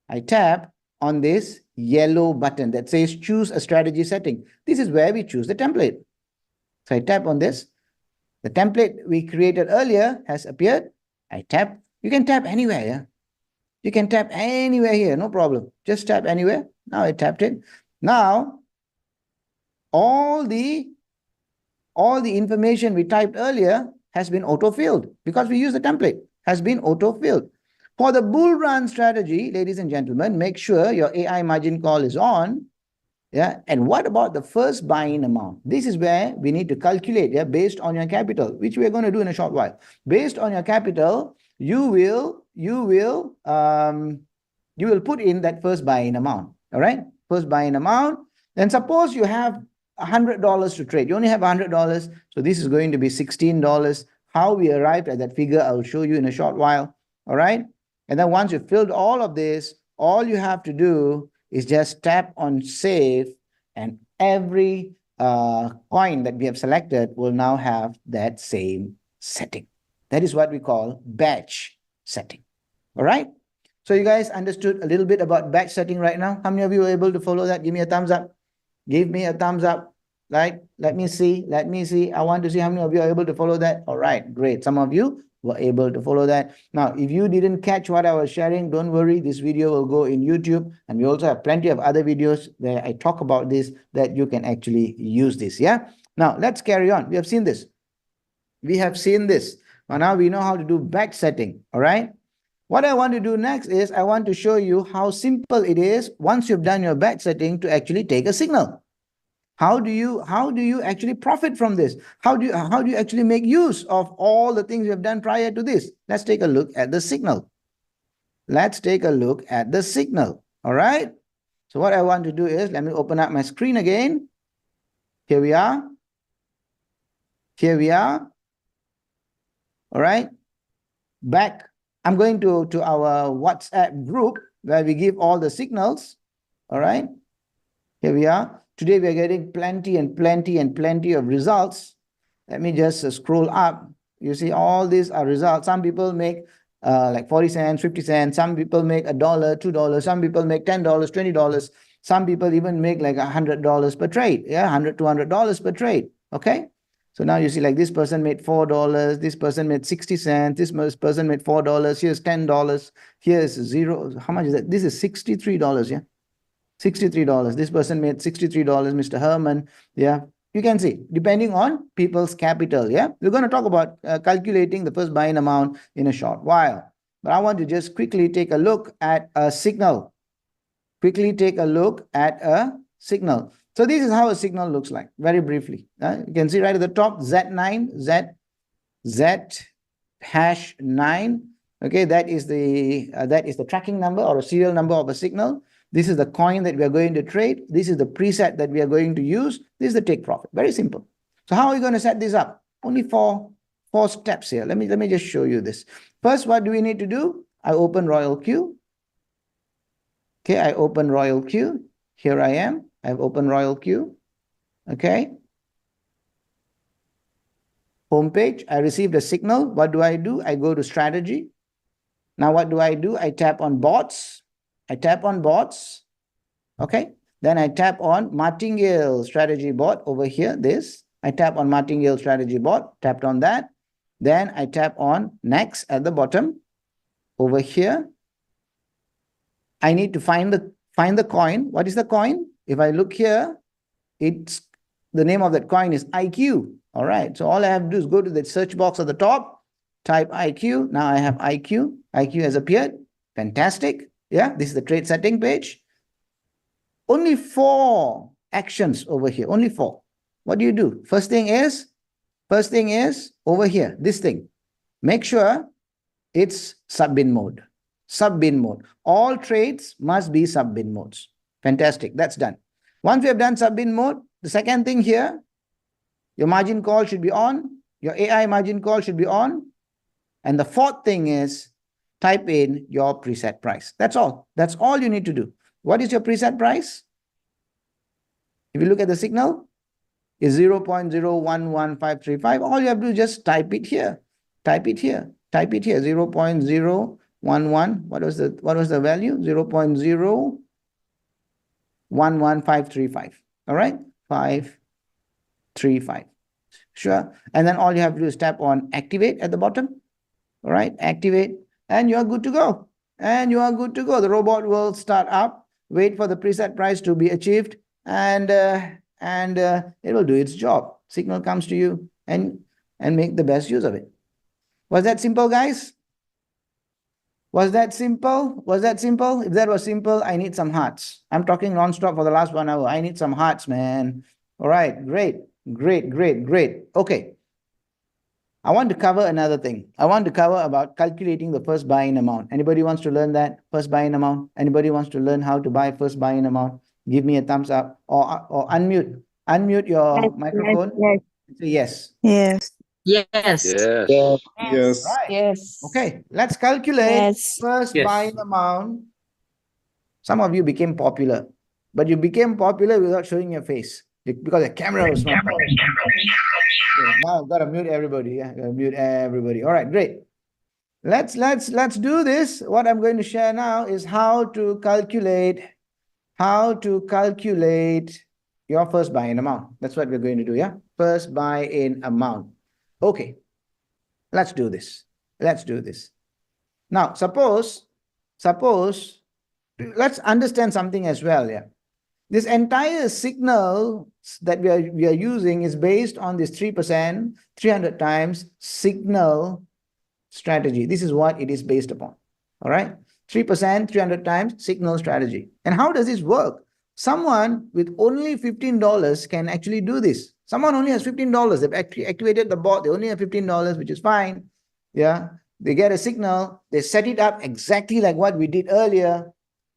I tap on this yellow button that says choose a strategy setting. This is where we choose the template. So I tap on this. The template we created earlier has appeared. I tap. You can tap anywhere, yeah? You can tap anywhere here, no problem. Just tap anywhere. Now I tapped it. Now, all the all the information we typed earlier has been auto-filled because we use the template, has been auto-filled. For the bull run strategy, ladies and gentlemen, make sure your AI margin call is on. Yeah. And what about the first buy-in amount? This is where we need to calculate, yeah, based on your capital, which we're going to do in a short while. Based on your capital, you will put in that first buy-in amount. All right. First buy-in amount. Then suppose you have $100 to trade. You only have $100. So this is going to be $16. How we arrived at that figure, I'll show you in a short while. All right. And then once you've filled all of this, all you have to do is just tap on save, and every coin that we have selected will now have that same setting. That is what we call batch setting. All right. So you guys understood a little bit about batch setting right now? How many of you were able to follow that? Give me a thumbs up. Give me a thumbs up. Right? Let me see. Let me see. I want to see how many of you are able to follow that. All right. Great. Some of you were able to follow that. Now, if you didn't catch what I was sharing, don't worry. This video will go in YouTube. And we also have plenty of other videos where I talk about this, that you can actually use this. Yeah. Now, let's carry on. We have seen this. We have seen this. Now we know how to do batch setting. All right. What I want to do next is I want to show you how simple it is once you've done your batch setting to actually take a signal. How do you actually profit from this? How do you actually make use of all the things you have done prior to this? Let's take a look at the signal. Let's take a look at the signal. All right. So what I want to do is, let me open up my screen again. Here we are. Here we are. All right. Back. I'm going to our WhatsApp group where we give all the signals. All right. Here we are. Today we are getting plenty and plenty and plenty of results. Let me just scroll up. You see all these are results. Some people make like 40 cents, 50 cents. Some people make $1, $2. Some people make $10, $20. Some people even make like $100 per trade. Yeah, $100, $200 per trade. Okay. So now you see like this person made $4. This person made 60 cents. This person made $4. Here's $10. Here's zero. How much is that? This is $63. Yeah. $63. This person made $63, Mr. Herman. Yeah, you can see, depending on people's capital. Yeah, we're going to talk about calculating the first buy-in amount in a short while. But I want to just quickly take a look at a signal. Quickly take a look at a signal. So this is how a signal looks like, very briefly. You can see right at the top, Z9, Z hash 9. Okay, that is the tracking number or a serial number of a signal. This is the coin that we are going to trade. This is the preset that we are going to use. This is the take profit. Very simple. So how are we going to set this up? Only four steps here. Let me just show you this. First, what do we need to do? I open RoyalQ. Okay, I open RoyalQ. Here I am. I've opened RoyalQ. Okay. Homepage. I received a signal. What do? I go to strategy. Now what do? I tap on bots. I tap on bots. Okay. Then I tap on Martingale strategy bot over here. This. I tap on Martingale strategy bot. Tapped on that. Then I tap on next at the bottom. Over here. I need to find the coin. What is the coin? If I look here, it's the name of that coin is IQ. All right. So all I have to do is go to the search box at the top, type IQ. Now I have IQ. IQ has appeared. Fantastic. Yeah, this is the trade setting page. Only 4 actions over here. Only 4. What do you do? First thing is over here, this thing. Make sure it's sub-bin mode. Sub-bin mode. All trades must be sub-bin modes. Fantastic. That's done. Once we have done sub-bin mode, the second thing here, your margin call should be on. Your AI margin call should be on. And the fourth thing is type in your preset price. That's all. That's all you need to do. What is your preset price? If you look at the signal, is 0.011535. All you have to do is just type it here. Type it here. Type it here. 0.011. What was the value? 0.011535. All right? 535. Sure. And then all you have to do is tap on activate at the bottom. All right? Activate. And you are good to go. And you are good to go. The robot will start up. Wait for the preset price to be achieved. And it will do its job. signal comes to you, and make the best use of it. Was that simple, guys? Was that simple? Was that simple? If that was simple, I need some hearts. I'm talking nonstop for the last 1 hour. I need some hearts, man. All right, great, great, great, great. Okay. I want to cover another thing. I want to cover about calculating the first buy-in amount. Anybody wants to learn that? First buy-in amount? Anybody wants to learn how to buy first buy-in amount? Give me a thumbs up or unmute. Unmute your microphone. Say yes. Yes. Yes. Yes. Yes. Right. Yes. Okay, let's calculate Yes. first Yes. buy-in amount. Some of you became popular, but you became popular without showing your face because the camera was not. Okay, now I've got to mute everybody. Yeah, gotta mute everybody. All right, great. Let's do this. What I'm going to share now is how to calculate your first buy-in amount. That's what we're going to do. Yeah, first buy-in amount. Okay, let's do this. Let's do this. Now, suppose, let's understand something as well. Yeah, this entire signal that we are using is based on this 3%, 300 times signal strategy. This is what it is based upon. All right, 3%, 300 times signal strategy. And how does this work? Someone with only $15 can actually do this. Someone only has $15. They've activated the bot. They only have $15, which is fine. Yeah, they get a signal. They set it up exactly like what we did earlier.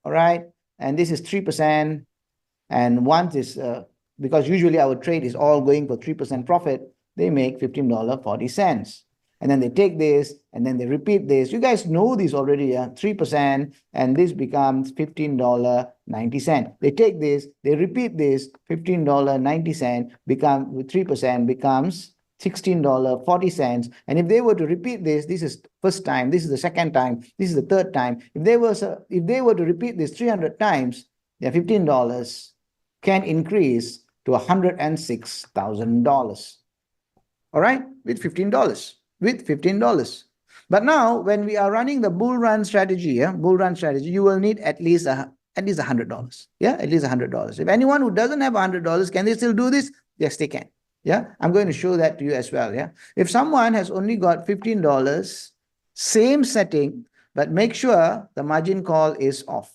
All right, and this is 3%. And once this, because usually our trade is all going for 3% profit, they make $15.40. And then they take this and then they repeat this. You guys know this already, yeah? 3%, and this becomes $15.90. They take this, they repeat this, $15.90 with 3% becomes $16.40. And if they were to repeat this, this is first time, this is the second time, this is the third time. If they were to repeat this 300 times, their $15 can increase to $106,000. All right, with $15. With $15. But now, when we are running the bull run strategy, you will need at least $100. Yeah, at least $100. If anyone who doesn't have $100, can they still do this? Yes, they can. Yeah, I'm going to show that to you as well. Yeah, if someone has only got $15, same setting, but make sure the margin call is off.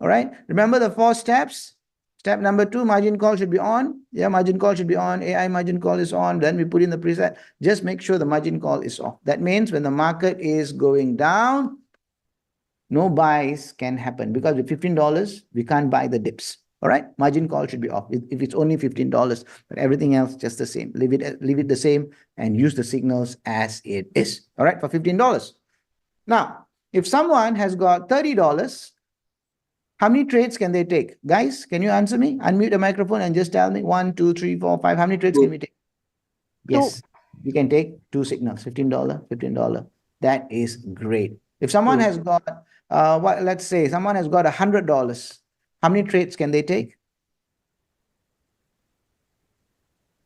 All right, remember the 4 steps. Step number 2, margin call should be on. Yeah, margin call should be on. AI margin call is on. Then we put in the preset. Just make sure the margin call is off. That means when the market is going down, no buys can happen because with $15, we can't buy the dips. All right, margin call should be off if it's only $15, but everything else just the same. Leave it the same and use the signals as it is. All right, for $15. Now, if someone has got $30, how many trades can they take? Guys, can you answer me? Unmute the microphone and just tell me 1, 2, 3, 4, 5. How many trades can we take? Yes, we can take 2 signals, $15, $15. That is great. If someone has got, let's say someone has got $100, how many trades can they take?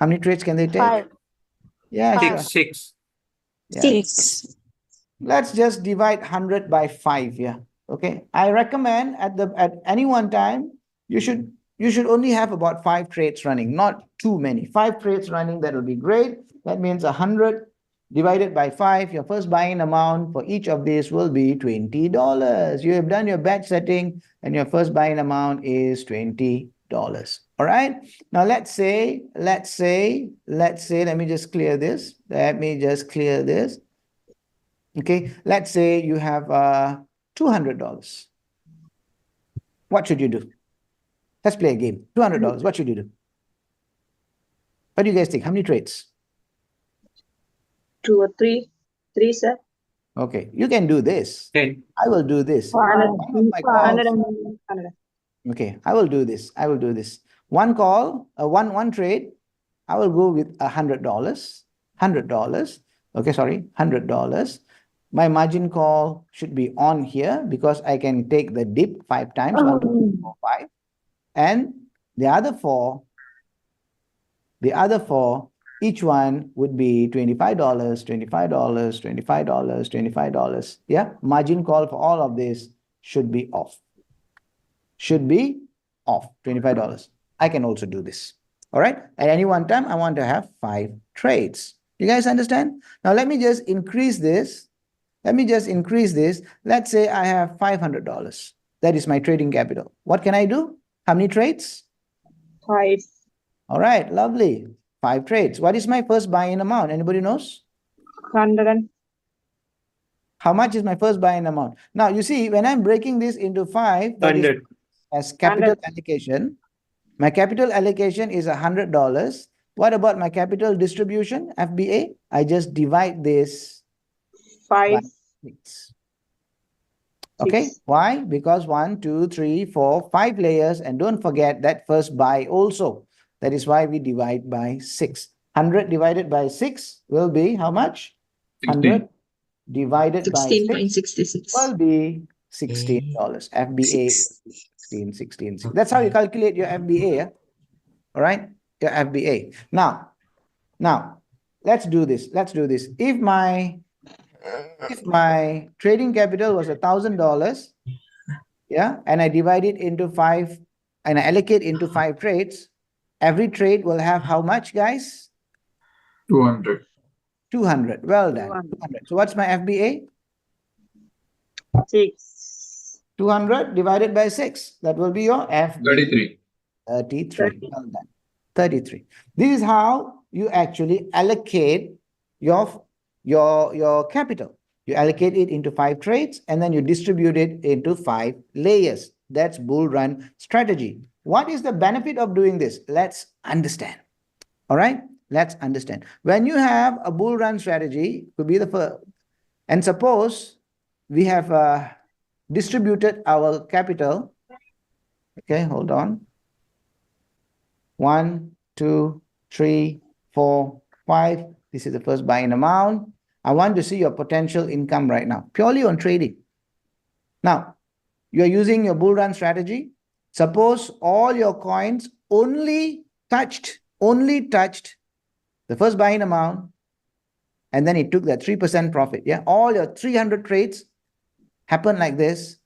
How many trades can they take? 5. Yeah, sure. 6. Yeah. 6. Let's just divide 100 by 5 here. Okay, I recommend at any one time you should only have about 5 trades running, not too many. 5 trades running, that will be great. That means 100 divided by 5. Your first buy-in amount for each of these will be $20. You have done your batch setting, and your first buy-in amount is $20. All right. Now let's say. Let me just clear this. Okay. Let's say you have $200. What should you do? Let's play a game. $200. What should you do? What do you guys think? How many trades? 2 or 3. 3, sir. Okay, you can do this. 10. I will do this. 100, One of my calls. 100. Okay, I will do this. One call, one trade. I will go with $100. $100. Okay, sorry, $100. My margin call should be on here because I can take the dip 5 times, 1, 2, 3, 4, 5. And the other four, each one would be $25, $25, $25, $25. Yeah, margin call for all of this should be off. $25. I can also do this. All right. At any one time, I want to have 5 trades. You guys understand? Now, let me just increase this. Let me just increase this. Let's say I have $500. That is my trading capital. What can I do? How many trades? 5. All right. Lovely. 5 trades. What is my first buy-in amount? Anybody knows? 100. How much is my first buy-in amount? Now, you see, when I'm breaking this into 5, that is 100. as capital 100. allocation. My capital allocation is $100. What about my capital distribution, FBA? I just divide this 5. by 6. Okay, 6. why? Because 1, 2, 3, 4, 5 layers, and don't forget that first buy also. That is why we divide by 6. 100 divided by 6 will be how much? 100 divided by 6 16.66. will be $16. FBA 16. That's how you calculate your FBA. Yeah? All right, your FBA. Now, let's do this. If my trading capital was $1,000, yeah, and I divide it into 5, and I allocate into 5 trades, every trade will have how much, guys? 200. 200. Well done. 200. 200. So what's my FBA? 6. 200 divided by 6. That will be your FBA. 33. 33. Well done. 33. This is how you actually allocate your capital. You allocate it into 5 trades and then you distribute it into 5 layers. That's bull run strategy. What is the benefit of doing this? Let's understand. All right, let's understand. When you have a bull run strategy, could be the first, and suppose we have distributed our capital. Okay, hold on. 1, 2, 3, 4, 5. This is the first buy-in amount. I want to see your potential income right now, purely on trading. Now, you're using your bull run strategy. Suppose all your coins only touched the first buy-in amount, and then it took that 3% profit. Yeah, all your 300 trades happen like this.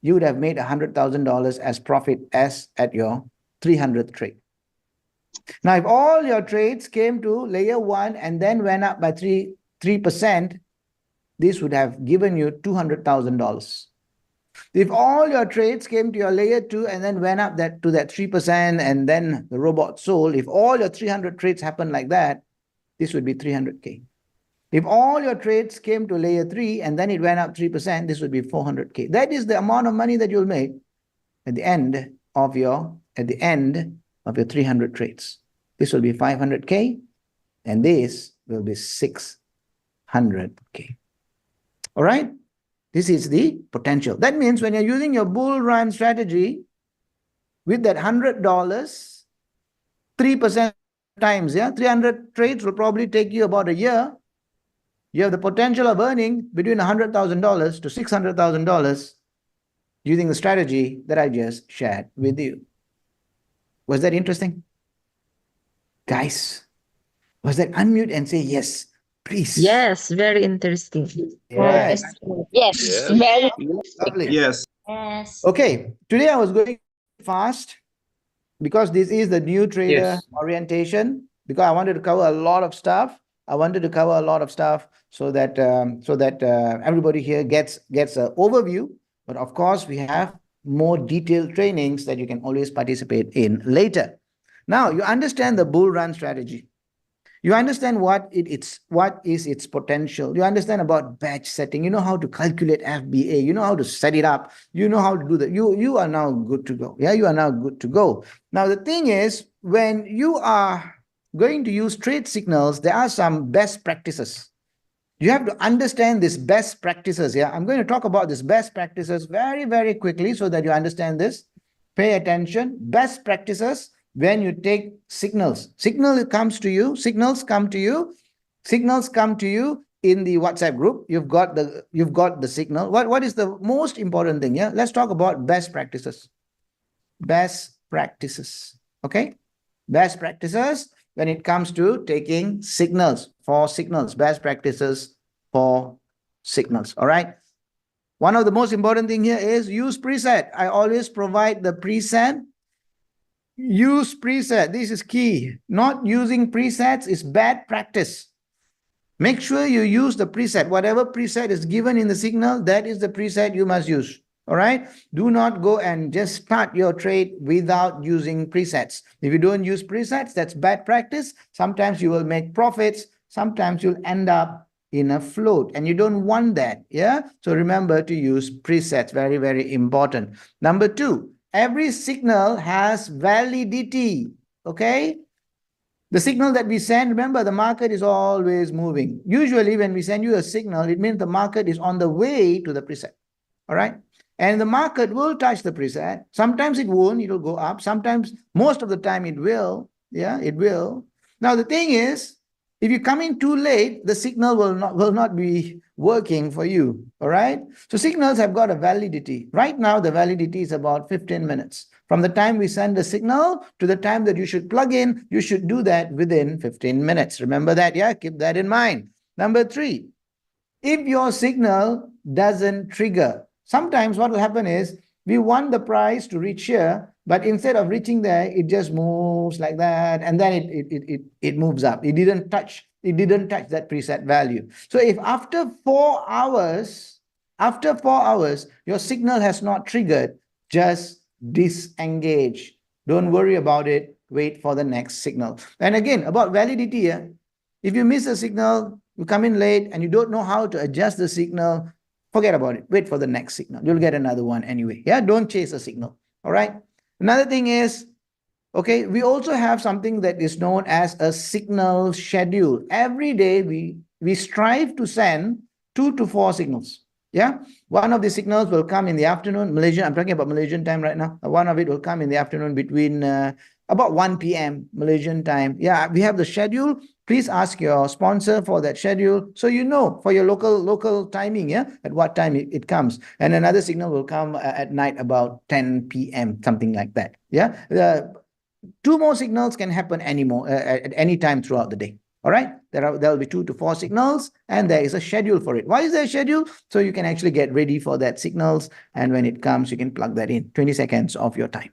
You would have made $100,000 as profit as at your 300th trade. Now, if all your trades came to layer 1 and then went up by 3%, this would have given you $200,000. If all your trades came to your layer 2 and then went up to that 3% and then the robot sold, if all your 300 trades happened like that, this would be 300K. If all your trades came to layer 3 and then it went up 3%, this would be 400K. That is the amount of money that you'll make at the end of your 300 trades. This will be 500K and this will be 600K. All right? This is the potential. That means when you're using your bull run strategy with that $100, 3% times, 300 trades will probably take you about a year. You have the potential of earning between $100,000 to $600,000 using the strategy that I just shared with you. Was that interesting? Guys, was that unmute and say yes, please? Yes, very interesting. Right. Yes, very Lovely. Yes. yes. Okay, today I was going fast because this is the new trader Yes. orientation, because I wanted to cover a lot of stuff. So that everybody here gets an overview. But of course, we have more detailed trainings that you can always participate in later. Now, you understand the bull run strategy. You understand what is its potential. You understand about batch setting. You know how to calculate FBA. You know how to set it up. You know how to do that. You are now good to go. Yeah, you are now good to go. Now, the thing is, when you are going to use trade signals, there are some best practices. You have to understand these best practices. Yeah, I'm going to talk about these best practices very, very quickly so that you understand this. Pay attention. Best practices when you take signals. Signals come to you in the WhatsApp group. You've got the signal. What is the most important thing? Yeah, let's talk about best practices. Best practices. Okay, best practices when it comes to taking signals. Best practices for signals. All right. One of the most important thing here is use preset. I always provide the preset Use preset. This is key. Not using presets is bad practice. Make sure you use the preset. Whatever preset is given in the signal, that is the preset you must use. All right. Do not go and just start your trade without using presets. If you don't use presets, that's bad practice. Sometimes you will make profits. Sometimes you'll end up in a float, and you don't want that. Yeah. So remember to use presets. Very, very important. Number two, every signal has validity. Okay. The signal that we send, remember, the market is always moving. Usually when we send you a signal, it means the market is on the way to the preset. All right. And the market will touch the preset. Sometimes it won't, it will go up. Sometimes, most of the time it will. Yeah, it will. Now, the thing is, if you come in too late, the signal will not be working for you. All right. So signals have got a validity. Right now, the validity is about 15 minutes. From the time we send the signal to the time that you should plug in, you should do that within 15 minutes. Remember that, yeah? Keep that in mind. Number three, if your signal doesn't trigger, sometimes what will happen is we want the price to reach here, but instead of reaching there, it just moves like that, and then it moves up. It didn't touch that preset value. So if after 4 hours, your signal has not triggered, just disengage. Don't worry about it. Wait for the next signal. And again, about validity here, if you miss a signal, you come in late and you don't know how to adjust the signal, forget about it. Wait for the next signal. You'll get another one anyway. Yeah, don't chase a signal. All right. Another thing is, okay, we also have something that is known as a signal schedule. Every day we strive to send 2 to 4 signals. Yeah, one of the signals will come in the afternoon, Malaysian. I'm talking about Malaysian time right now. One of it will come in the afternoon between about 1 p.m. Malaysian time. Yeah, we have the schedule. Please ask your sponsor for that schedule, so you know for your local timing, yeah, at what time it comes. And another signal will come at night about 10 p.m., something like that. Yeah, 2 more signals can happen at any time throughout the day. All right, there will be 2 to 4 signals, and there is a schedule for it. Why is there a schedule? So you can actually get ready for that signals, and when it comes, you can plug that in. 20 seconds of your time.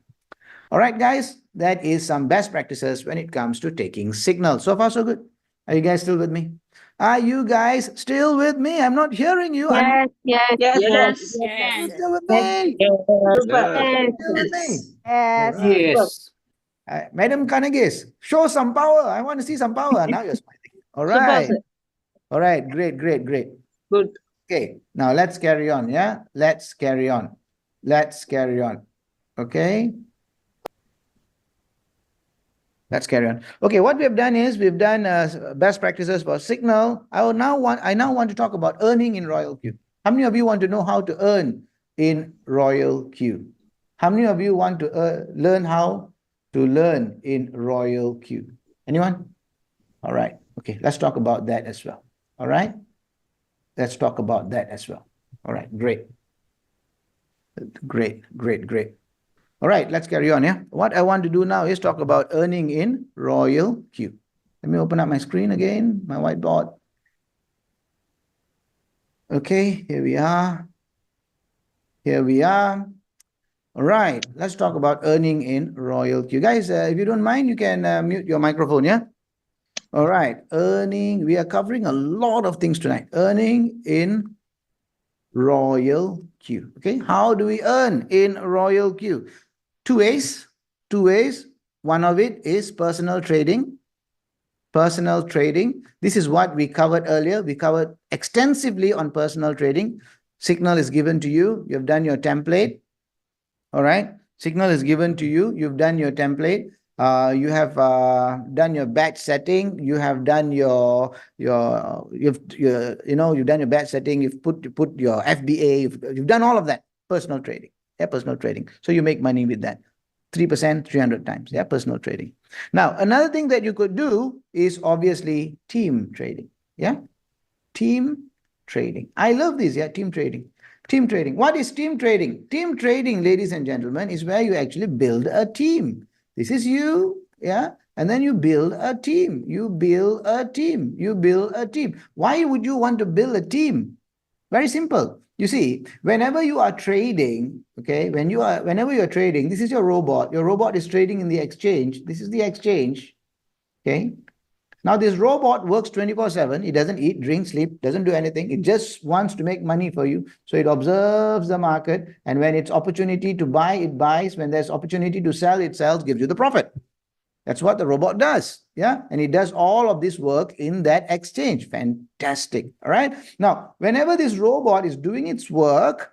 All right, guys, that is some best practices when it comes to taking signals. So far, so good. Are you guys still with me? Are you guys still with me? I'm not hearing you. Yes, yes, Yes. yes, Are you yes, still with me? Super. Still with me? yes. All right. Yes. Madam Kanagis, show some power. I want to see some power. Now you're smiling. All Super. right. All right. Great. Good. Okay. Now let's carry on. Yeah. Let's carry on. Okay. Let's carry on. Okay. What we have done is we've done best practices for signal. I now want to talk about earning in RoyalQ. How many of you want to know how to earn in RoyalQ? How many of you want to learn how to learn in RoyalQ? Anyone? All right. Okay, let's talk about that as well. All right. Let's talk about that as well. All right, great. All right, let's carry on. Yeah. What I want to do now is talk about earning in RoyalQ. Let me open up my screen again, my whiteboard. Okay, here we are. All right, let's talk about earning in RoyalQ. Guys, if you don't mind, you can mute your microphone, yeah? All right, earning, we are covering a lot of things tonight. Earning in RoyalQ, okay? How do we earn in RoyalQ? Two ways. One of it is personal trading. This is what we covered earlier. We covered extensively on personal trading. Signal is given to you. You've done your template. All right. Signal is given to you. You've done your template. You have done your batch setting. You have done you've done your batch setting. You've put your FBA. You've done all of that. Personal trading. Yeah, personal trading. So you make money with that. 3%, 300 times. Yeah, personal trading. Now, another thing that you could do is obviously team trading. Yeah, team trading. I love this. Yeah, team trading. Team trading. What is team trading? Team trading, ladies and gentlemen, is where you actually build a team. This is you, yeah, and then you build a team. Why would you want to build a team? Very simple. You see, whenever you are trading, okay, whenever you're trading, this is your robot. Your robot is trading in the exchange. This is the exchange. Okay. Now this robot works 24/7. It doesn't eat, drink, sleep, doesn't do anything. It just wants to make money for you. So it observes the market, and when it's opportunity to buy, it buys. When there's opportunity to sell, it sells, gives you the profit. That's what the robot does. Yeah. And it does all of this work in that exchange. Fantastic. All right. Now, whenever this robot is doing its work,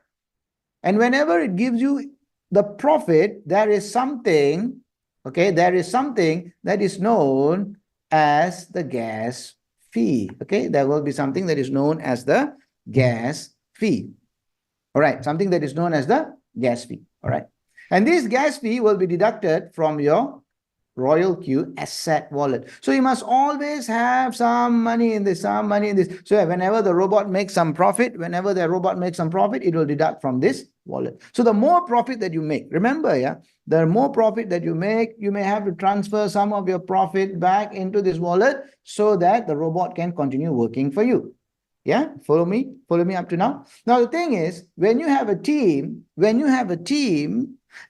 and whenever it gives you the profit, there is something, okay, there is something that is known as the gas fee. Okay. There will be something that is known as the gas fee. All right. Something that is known as the gas fee. All right. And this gas fee will be deducted from your RoyalQ asset wallet. So you must always have some money in this, some money in this. So whenever the robot makes some profit, it will deduct from this wallet. So the more profit that you make, remember, yeah, the more profit that you make, you may have to transfer some of your profit back into this wallet so that the robot can continue working for you. Yeah, follow me up to now. Now, the thing is, when you have a team,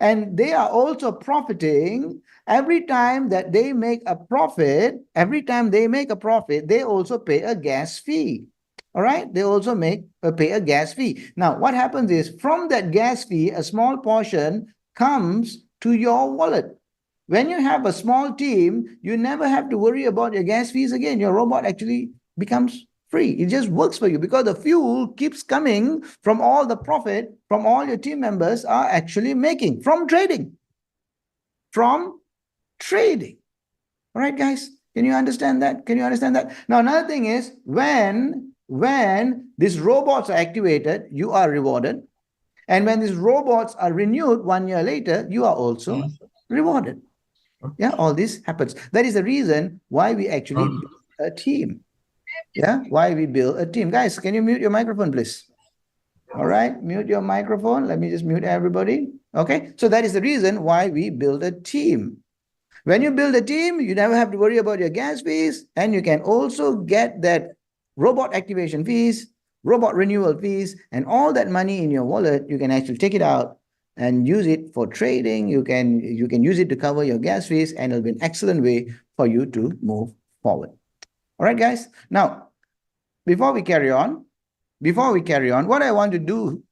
and they are also profiting, every time that they make a profit, they also pay a gas fee. All right, they also pay a gas fee. Now, what happens is, from that gas fee, a small portion comes to your wallet. When you have a small team, you never have to worry about your gas fees again. Your robot actually becomes free. It just works for you because the fuel keeps coming from all the profit from all your team members are actually making from trading. From trading. All right, guys, can you understand that? Now, another thing is, when these robots are activated, you are rewarded. And when these robots are renewed 1 year later, you are also rewarded. Yeah, all this happens. That is the reason why we actually build a team. Yeah, why we build a team. Guys, can you mute your microphone, please? All right, mute your microphone. Let me just mute everybody. Okay, so that is the reason why we build a team. When you build a team, you never have to worry about your gas fees, and you can also get that robot activation fees, robot renewal fees, and all that money in your wallet. You can actually take it out and use it for trading. You can use it to cover your gas fees, and it'll be an excellent way for you to move forward. All right, guys. Now, before we carry on, what I want to do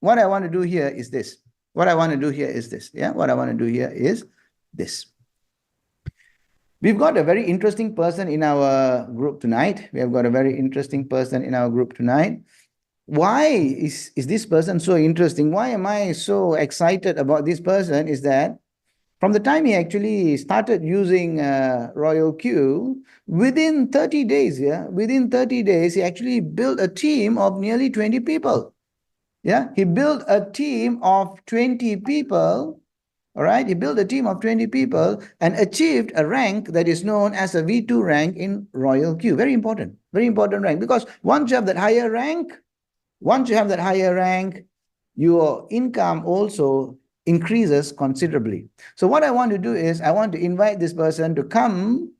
here is this. We've got a very interesting person in our group tonight. Why is this person so interesting? Why am I so excited about this person? Is that from the time he actually started using RoyalQ, within 30 days, he actually built a team of nearly 20 people. Yeah, he built a team of 20 people. All right, he built a team of 20 people and achieved a rank that is known as a V2 rank in RoyalQ. Very important rank, because once you have that higher rank, your income also increases considerably. So what I want to do is, I want to invite this person to come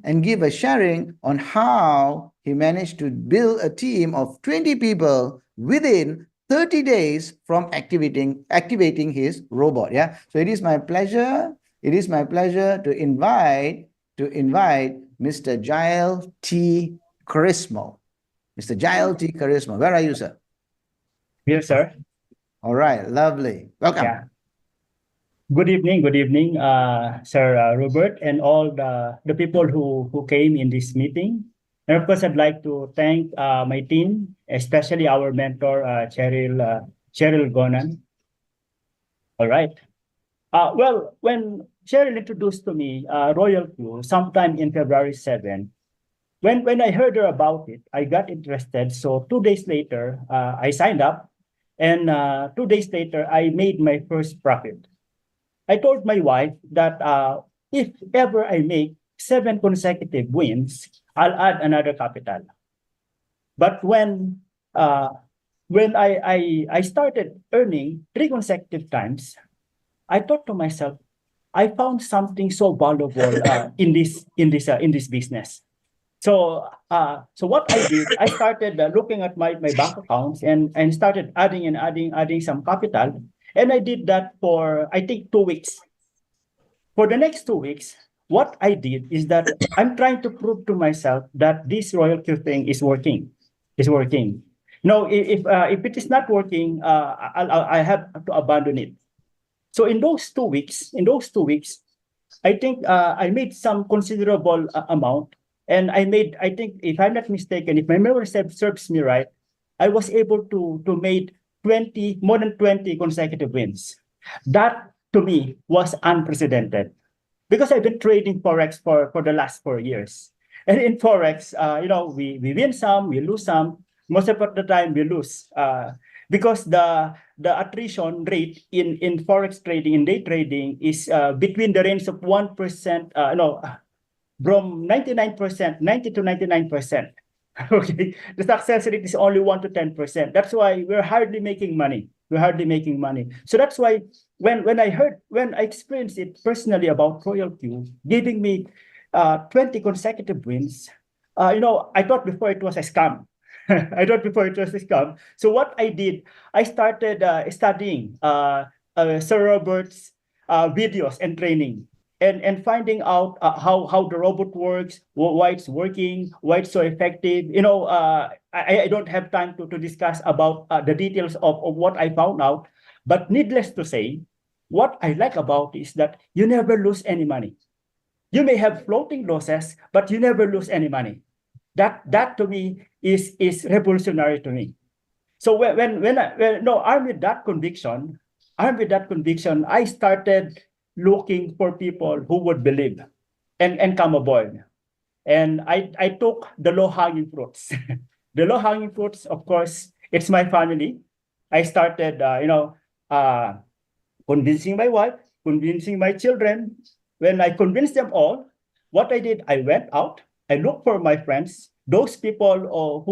and give a sharing on how he managed to build a team of 20 people within 30 days from activating his robot. Yeah. So it is my pleasure to invite Mr. Jael T. Charisma. Mr. Jael T. Charisma. Where are you, sir? Here, sir. All right, lovely. Welcome. Yeah. Good evening, Sir Robert, and all the people who came in this meeting. And of course, I'd like to thank my team, especially our mentor, Cheryl Gonan. All right. Well, when Cheryl introduced to me RoyalQ sometime in February 7, when I heard her about it, I got interested. So 2 days later, I signed up. And 2 days later, I made my first profit. I told my wife that if ever I make 7 consecutive wins, I'll add another capital. But when I started earning 3 consecutive times, I thought to myself, I found something so valuable in this business. So what I did, I started looking at my bank accounts and started adding some capital. And I did that for, I think, 2 weeks. For the next 2 weeks, what I did is that I'm trying to prove to myself that this RoyalQ thing is working. Is working. No, if it is not working, I have to abandon it. So in those 2 weeks, I think I made some considerable amount, and I think, if I'm not mistaken, if my memory serves me right, I was able to make more than 20 consecutive wins. That to me was unprecedented, because I've been trading forex for the last 4 years. And in forex, we win some, we lose some. Most of the time, we lose because the attrition rate in forex trading, in day trading, is between the range of 1%, from 99%, 90 to 99%. Okay, the success rate is only 1 to 10%. That's why we're hardly making money. So that's why when I experienced it personally about RoyalQ giving me 20 consecutive wins, I thought before it was a scam. So what I did, I started studying Sir Robert's videos and training, and finding out how the robot works, why it's working, why it's so effective. I don't have time to discuss about the details of what I found out, but needless to say, what I like about is that you never lose any money. You may have floating losses, but you never lose any money. That to me is revolutionary to me. So armed with that conviction, I started looking for people who would believe and come aboard. And I took the low-hanging fruits. The low-hanging fruits, of course, it's my family. I started, convincing my wife, convincing my children. When I convinced them all, what I did, I went out, I looked for my friends, those people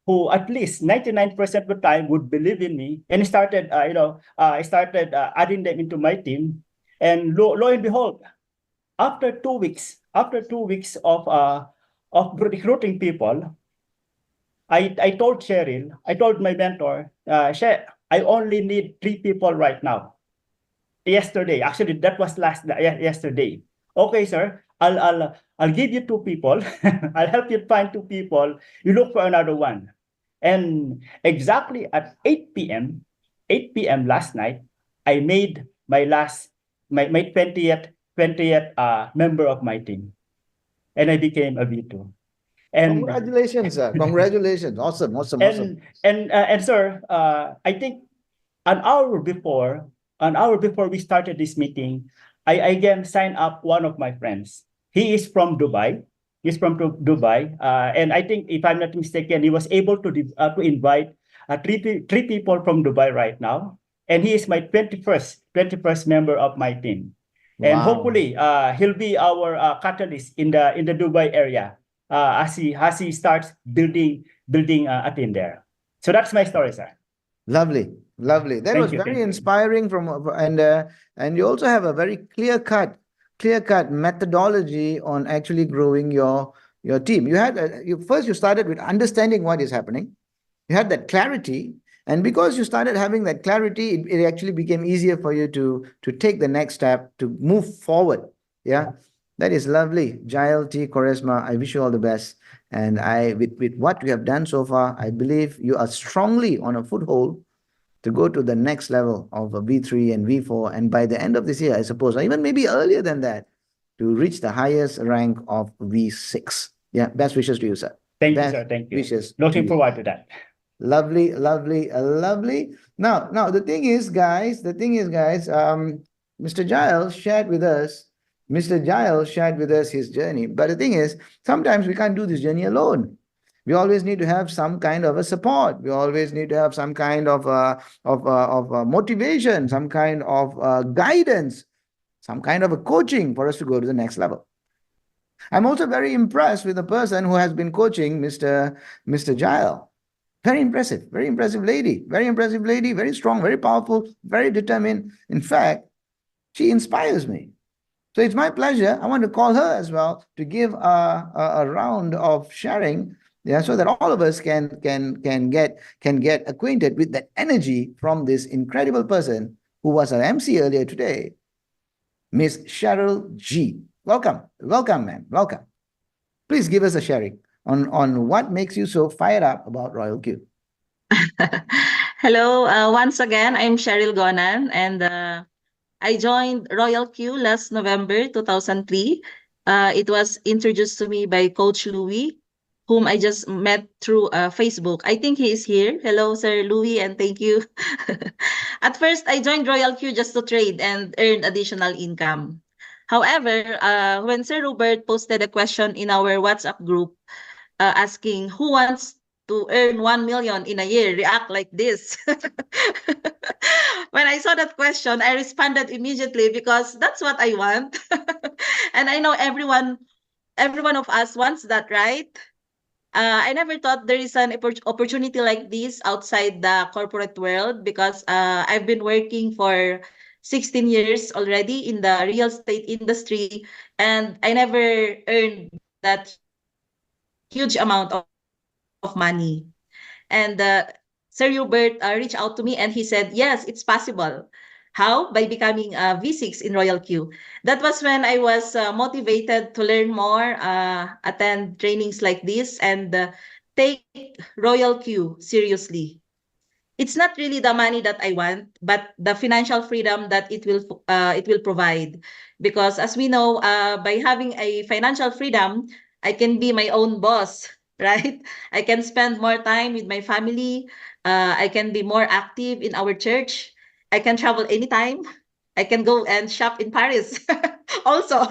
who at least 99% of the time would believe in me, and started, I started adding them into my team. And lo and behold, after 2 weeks of recruiting people, I told Cheryl, I told my mentor, I only need 3 people right now. Yesterday, actually, that was yesterday. Okay, sir, I'll give you 2 people. I'll help you find 2 people. You look for another one. And exactly at 8 p.m. Last night, I made my 20th member of my team, and I became a V2. And Congratulations, sir. Congratulations. Awesome. And sir, I think an hour before we started this meeting, I again signed up one of my friends. He is from Dubai. And I think, if I'm not mistaken, he was able to invite three people from Dubai right now. And he is my 21st member of my team. And Wow. hopefully, he'll be our catalyst in the Dubai area as he starts building a team there. So that's my story, sir. Lovely. That Thank was you, very thank you. inspiring and you also have a very clear-cut methodology on actually growing your team. You had you started with understanding what is happening. You had that clarity, and because you started having that clarity, it actually became easier for you to take the next step, to move forward. Yeah, that is lovely. Jael T. Koresma, I wish you all the best. And with what you have done so far, I believe you are strongly on a foothold to go to the next level of a V3 and V4. And by the end of this year, I suppose, or even maybe earlier than that, to reach the highest rank of V6. Yeah, best wishes to you, sir. Thank you, Best sir. Thank you. wishes to Looking you. forward to that. Lovely. Now, the thing is, guys, Mr. Giles shared with us his journey. But the thing is, sometimes we can't do this journey alone. We always need to have some kind of a support. We always need to have some kind of motivation, some kind of guidance, some kind of a coaching for us to go to the next level. I'm also very impressed with the person who has been coaching Mr. Giles. Very impressive lady, very strong, very powerful, very determined. In fact, she inspires me. So it's my pleasure. I want to call her as well to give a round of sharing, yeah, so that all of us can get acquainted with that energy from this incredible person who was our MC earlier today, Miss Cheryl G. Welcome, welcome, ma'am, welcome. Please give us a sharing on what makes you so fired up about RoyalQ. Hello, once again, I'm Cheryl Gonan, and I joined RoyalQ last November 2003. It was introduced to me by Coach Louis, whom I just met through Facebook. I think he is here. Hello, Sir Louis, and thank you. At first, I joined RoyalQ just to trade and earn additional income. However, when Sir Robert posted a question in our WhatsApp group asking who wants to earn 1 million in a year, react like this. When I saw that question, I responded immediately because that's what I want. And I know every one of us wants that, right? I never thought there is an opportunity like this outside the corporate world because I've been working for 16 years already in the real estate industry, and I never earned that huge amount of money. And Sir Hubert reached out to me and he said, yes, it's possible. How? By becoming a V6 in RoyalQ. That was when I was motivated to learn more, attend trainings like this, and take RoyalQ seriously. It's not really the money that I want, but the financial freedom that it will provide. Because as we know, by having a financial freedom, I can be my own boss, right? I can spend more time with my family. I can be more active in our church. I can travel anytime. I can go and shop in Paris also.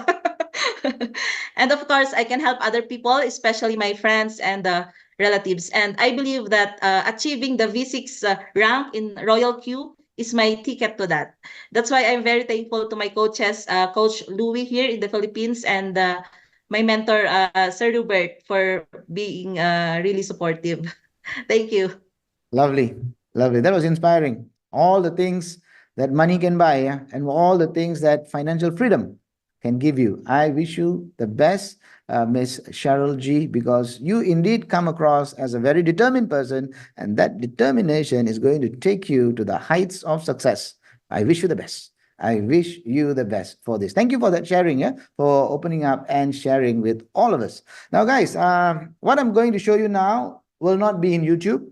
And of course, I can help other people, especially my friends and relatives. And I believe that achieving the V6 rank in RoyalQ is my ticket to that. That's why I'm very thankful to my coaches, Coach Louis here in the Philippines, and my mentor, Sir Hubert, for being really supportive. Thank you. Lovely, lovely. That was inspiring. All the things that money can buy, yeah, and all the things that financial freedom can give you. I wish you the best, Miss Cheryl G, because you indeed come across as a very determined person, and that determination is going to take you to the heights of success. I wish you the best. I wish you the best for this. Thank you for that sharing, yeah, for opening up and sharing with all of us. Now, guys, what I'm going to show you now will not be in YouTube.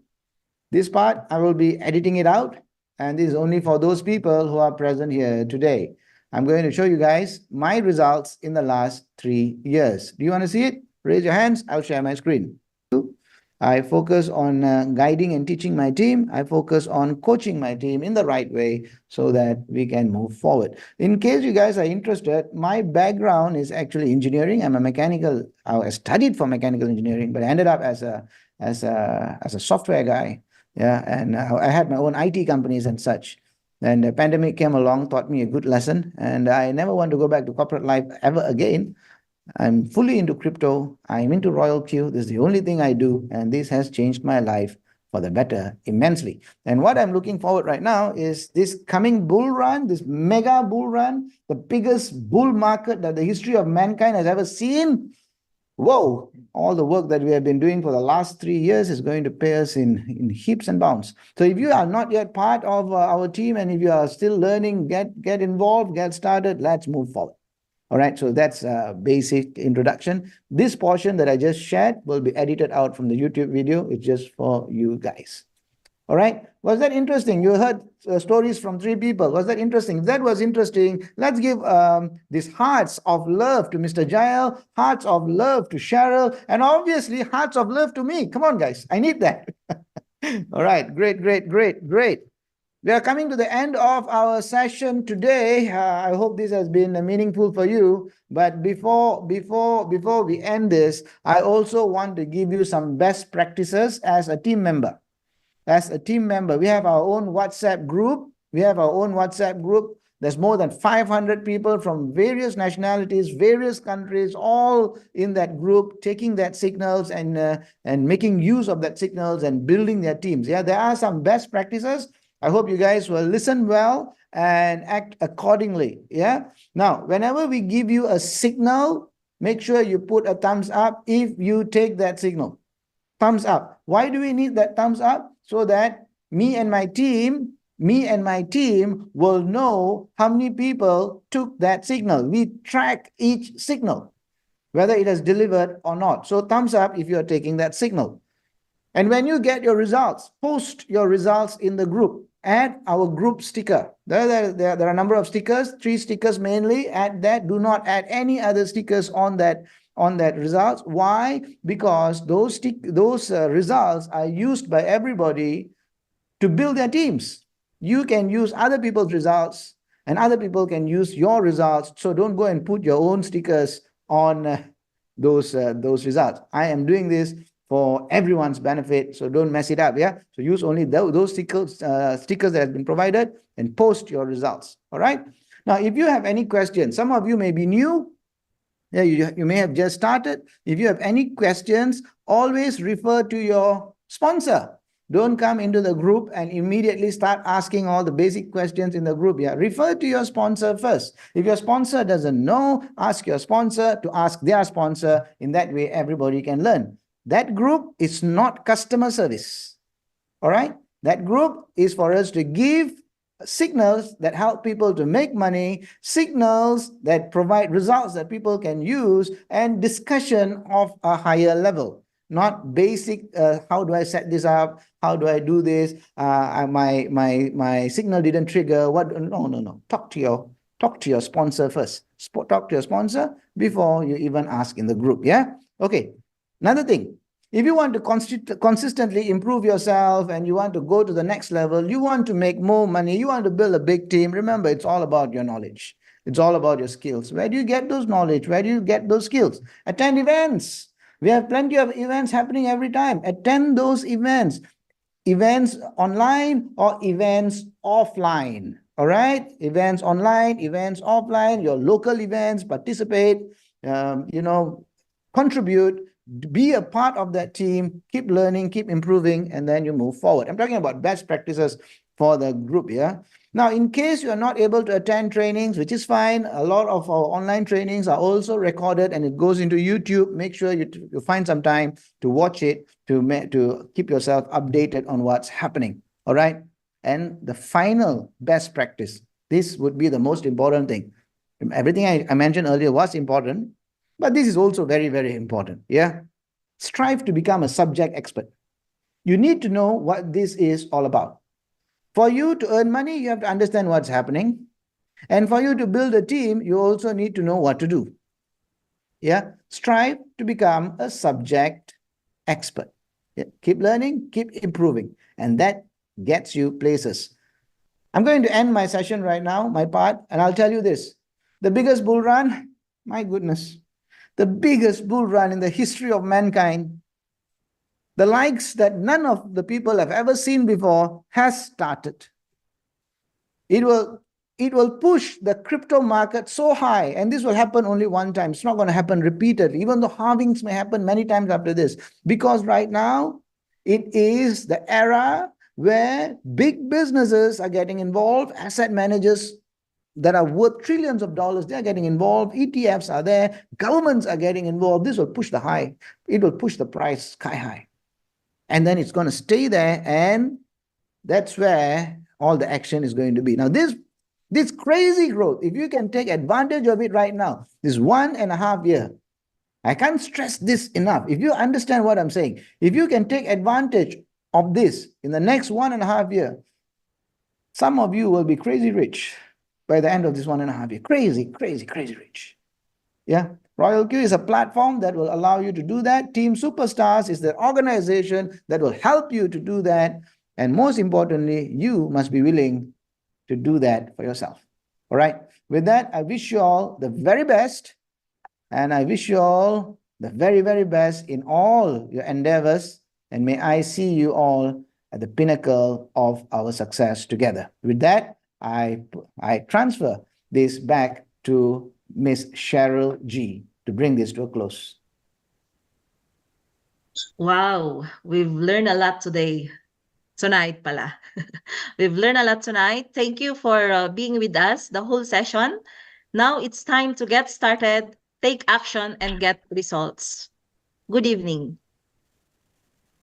This part, I will be editing it out, and this is only for those people who are present here today. I'm going to show you guys my results in the last 3 years. Do you want to see it? Raise your hands. I'll share my screen. I focus on guiding and teaching my team. I focus on coaching my team in the right way so that we can move forward. In case you guys are interested, my background is actually engineering. I'm a mechanical, I studied for mechanical engineering, but I ended up as a software guy. Yeah, and I had my own IT companies and such. And the pandemic came along, taught me a good lesson, and I never want to go back to corporate life ever again. I'm fully into crypto. I'm into RoyalQ. This is the only thing I do, and this has changed my life for the better immensely. And what I'm looking forward right now is this coming bull run, this mega bull run, the biggest bull market that the history of mankind has ever seen. Whoa, all the work that we have been doing for the last 3 years is going to pay us in heaps and bounds. So if you are not yet part of our team, and if you are still learning, get involved, get started, let's move forward. All right, so that's a basic introduction. This portion that I just shared will be edited out from the YouTube video. It's just for you guys. All right, was that interesting? You heard stories from 3 people. Was that interesting? If that was interesting, let's give these hearts of love to Mr. Jael, hearts of love to Cheryl, and obviously hearts of love to me. Come on, guys, I need that. All right, great, great, great, great. We are coming to the end of our session today. I hope this has been meaningful for you. But before we end this, I also want to give you some best practices as a team member. As a team member, we have our own WhatsApp group. There's more than 500 people from various nationalities, various countries, all in that group, taking that signals and making use of that signals and building their teams. Yeah, there are some best practices. I hope you guys will listen well and act accordingly. Yeah. Now, whenever we give you a signal, make sure you put a thumbs up if you take that signal. Thumbs up. Why do we need that thumbs up? So that me and my team will know how many people took that signal. We track each signal, whether it has delivered or not. So thumbs up if you are taking that signal. And when you get your results, post your results in the group. Add our group sticker. There are a number of stickers, 3 stickers mainly. Add that. Do not add any other stickers on that results. Why? Because those results are used by everybody to build their teams. You can use other people's results, and other people can use your results. So don't go and put your own stickers on those results. I am doing this for everyone's benefit, so don't mess it up. Yeah, so use only those stickers that have been provided and post your results. All right. Now, if you have any questions, some of you may be new. Yeah, you may have just started. If you have any questions, always refer to your sponsor. Don't come into the group and immediately start asking all the basic questions in the group. Yeah, refer to your sponsor first. If your sponsor doesn't know, ask your sponsor to ask their sponsor. In that way, everybody can learn. That group is not customer service. All right? That group is for us to give signals that help people to make money, signals that provide results that people can use, and discussion of a higher level. Not basic, how do I set this up? How do I do this? My signal didn't trigger. What? No. Talk to your sponsor first. Talk to your sponsor before you even ask in the group. Yeah? Okay. Another thing, if you want to consistently improve yourself and you want to go to the next level, you want to make more money, you want to build a big team, remember, it's all about your knowledge. It's all about your skills. Where do you get those knowledge? Where do you get those skills? Attend events. We have plenty of events happening every time. Attend those events. Events online or events offline. All right? Events online, events offline, your local events, participate, contribute. Be a part of that team, keep learning, keep improving, and then you move forward. I'm talking about best practices for the group here. Now, in case you are not able to attend trainings, which is fine, a lot of our online trainings are also recorded and it goes into YouTube. Make sure you find some time to watch it, to keep yourself updated on what's happening. All right? And the final best practice, this would be the most important thing. Everything I mentioned earlier was important, but this is also very, very important. Yeah. Strive to become a subject expert. You need to know what this is all about. For you to earn money, you have to understand what's happening. And for you to build a team, you also need to know what to do. Yeah. Strive to become a subject expert. Yeah. Keep learning, keep improving. And that gets you places. I'm going to end my session right now, my part, and I'll tell you this. The biggest bull run, my goodness, the biggest bull run in the history of mankind, the likes that none of the people have ever seen before, has started. It will push the crypto market so high, and this will happen only one time. It's not going to happen repeatedly, even though halvings may happen many times after this, because right now it is the era where big businesses are getting involved, asset managers that are worth trillions of dollars, they're getting involved, ETFs are there, governments are getting involved. This will push the high. It will push the price sky high. And then it's going to stay there, and that's where all the action is going to be. Now, this crazy growth, if you can take advantage of it right now, this 1.5 year, I can't stress this enough. If you understand what I'm saying, if you can take advantage of this in the next 1.5 year, some of you will be crazy rich by the end of this 1.5 year. Crazy, crazy, crazy rich. Yeah. RoyalQ is a platform that will allow you to do that. Team Superstars is the organization that will help you to do that. And most importantly, you must be willing to do that for yourself. All right. With that, I wish you all the very best. And I wish you all the very, very best in all your endeavors. And may I see you all at the pinnacle of our success together. With that, I transfer this back to Miss Cheryl G. to bring this to a close. Wow, we've learned a lot today. Tonight pala. We've learned a lot tonight. Thank you for being with us the whole session. Now it's time to get started, take action, and get results. Good evening.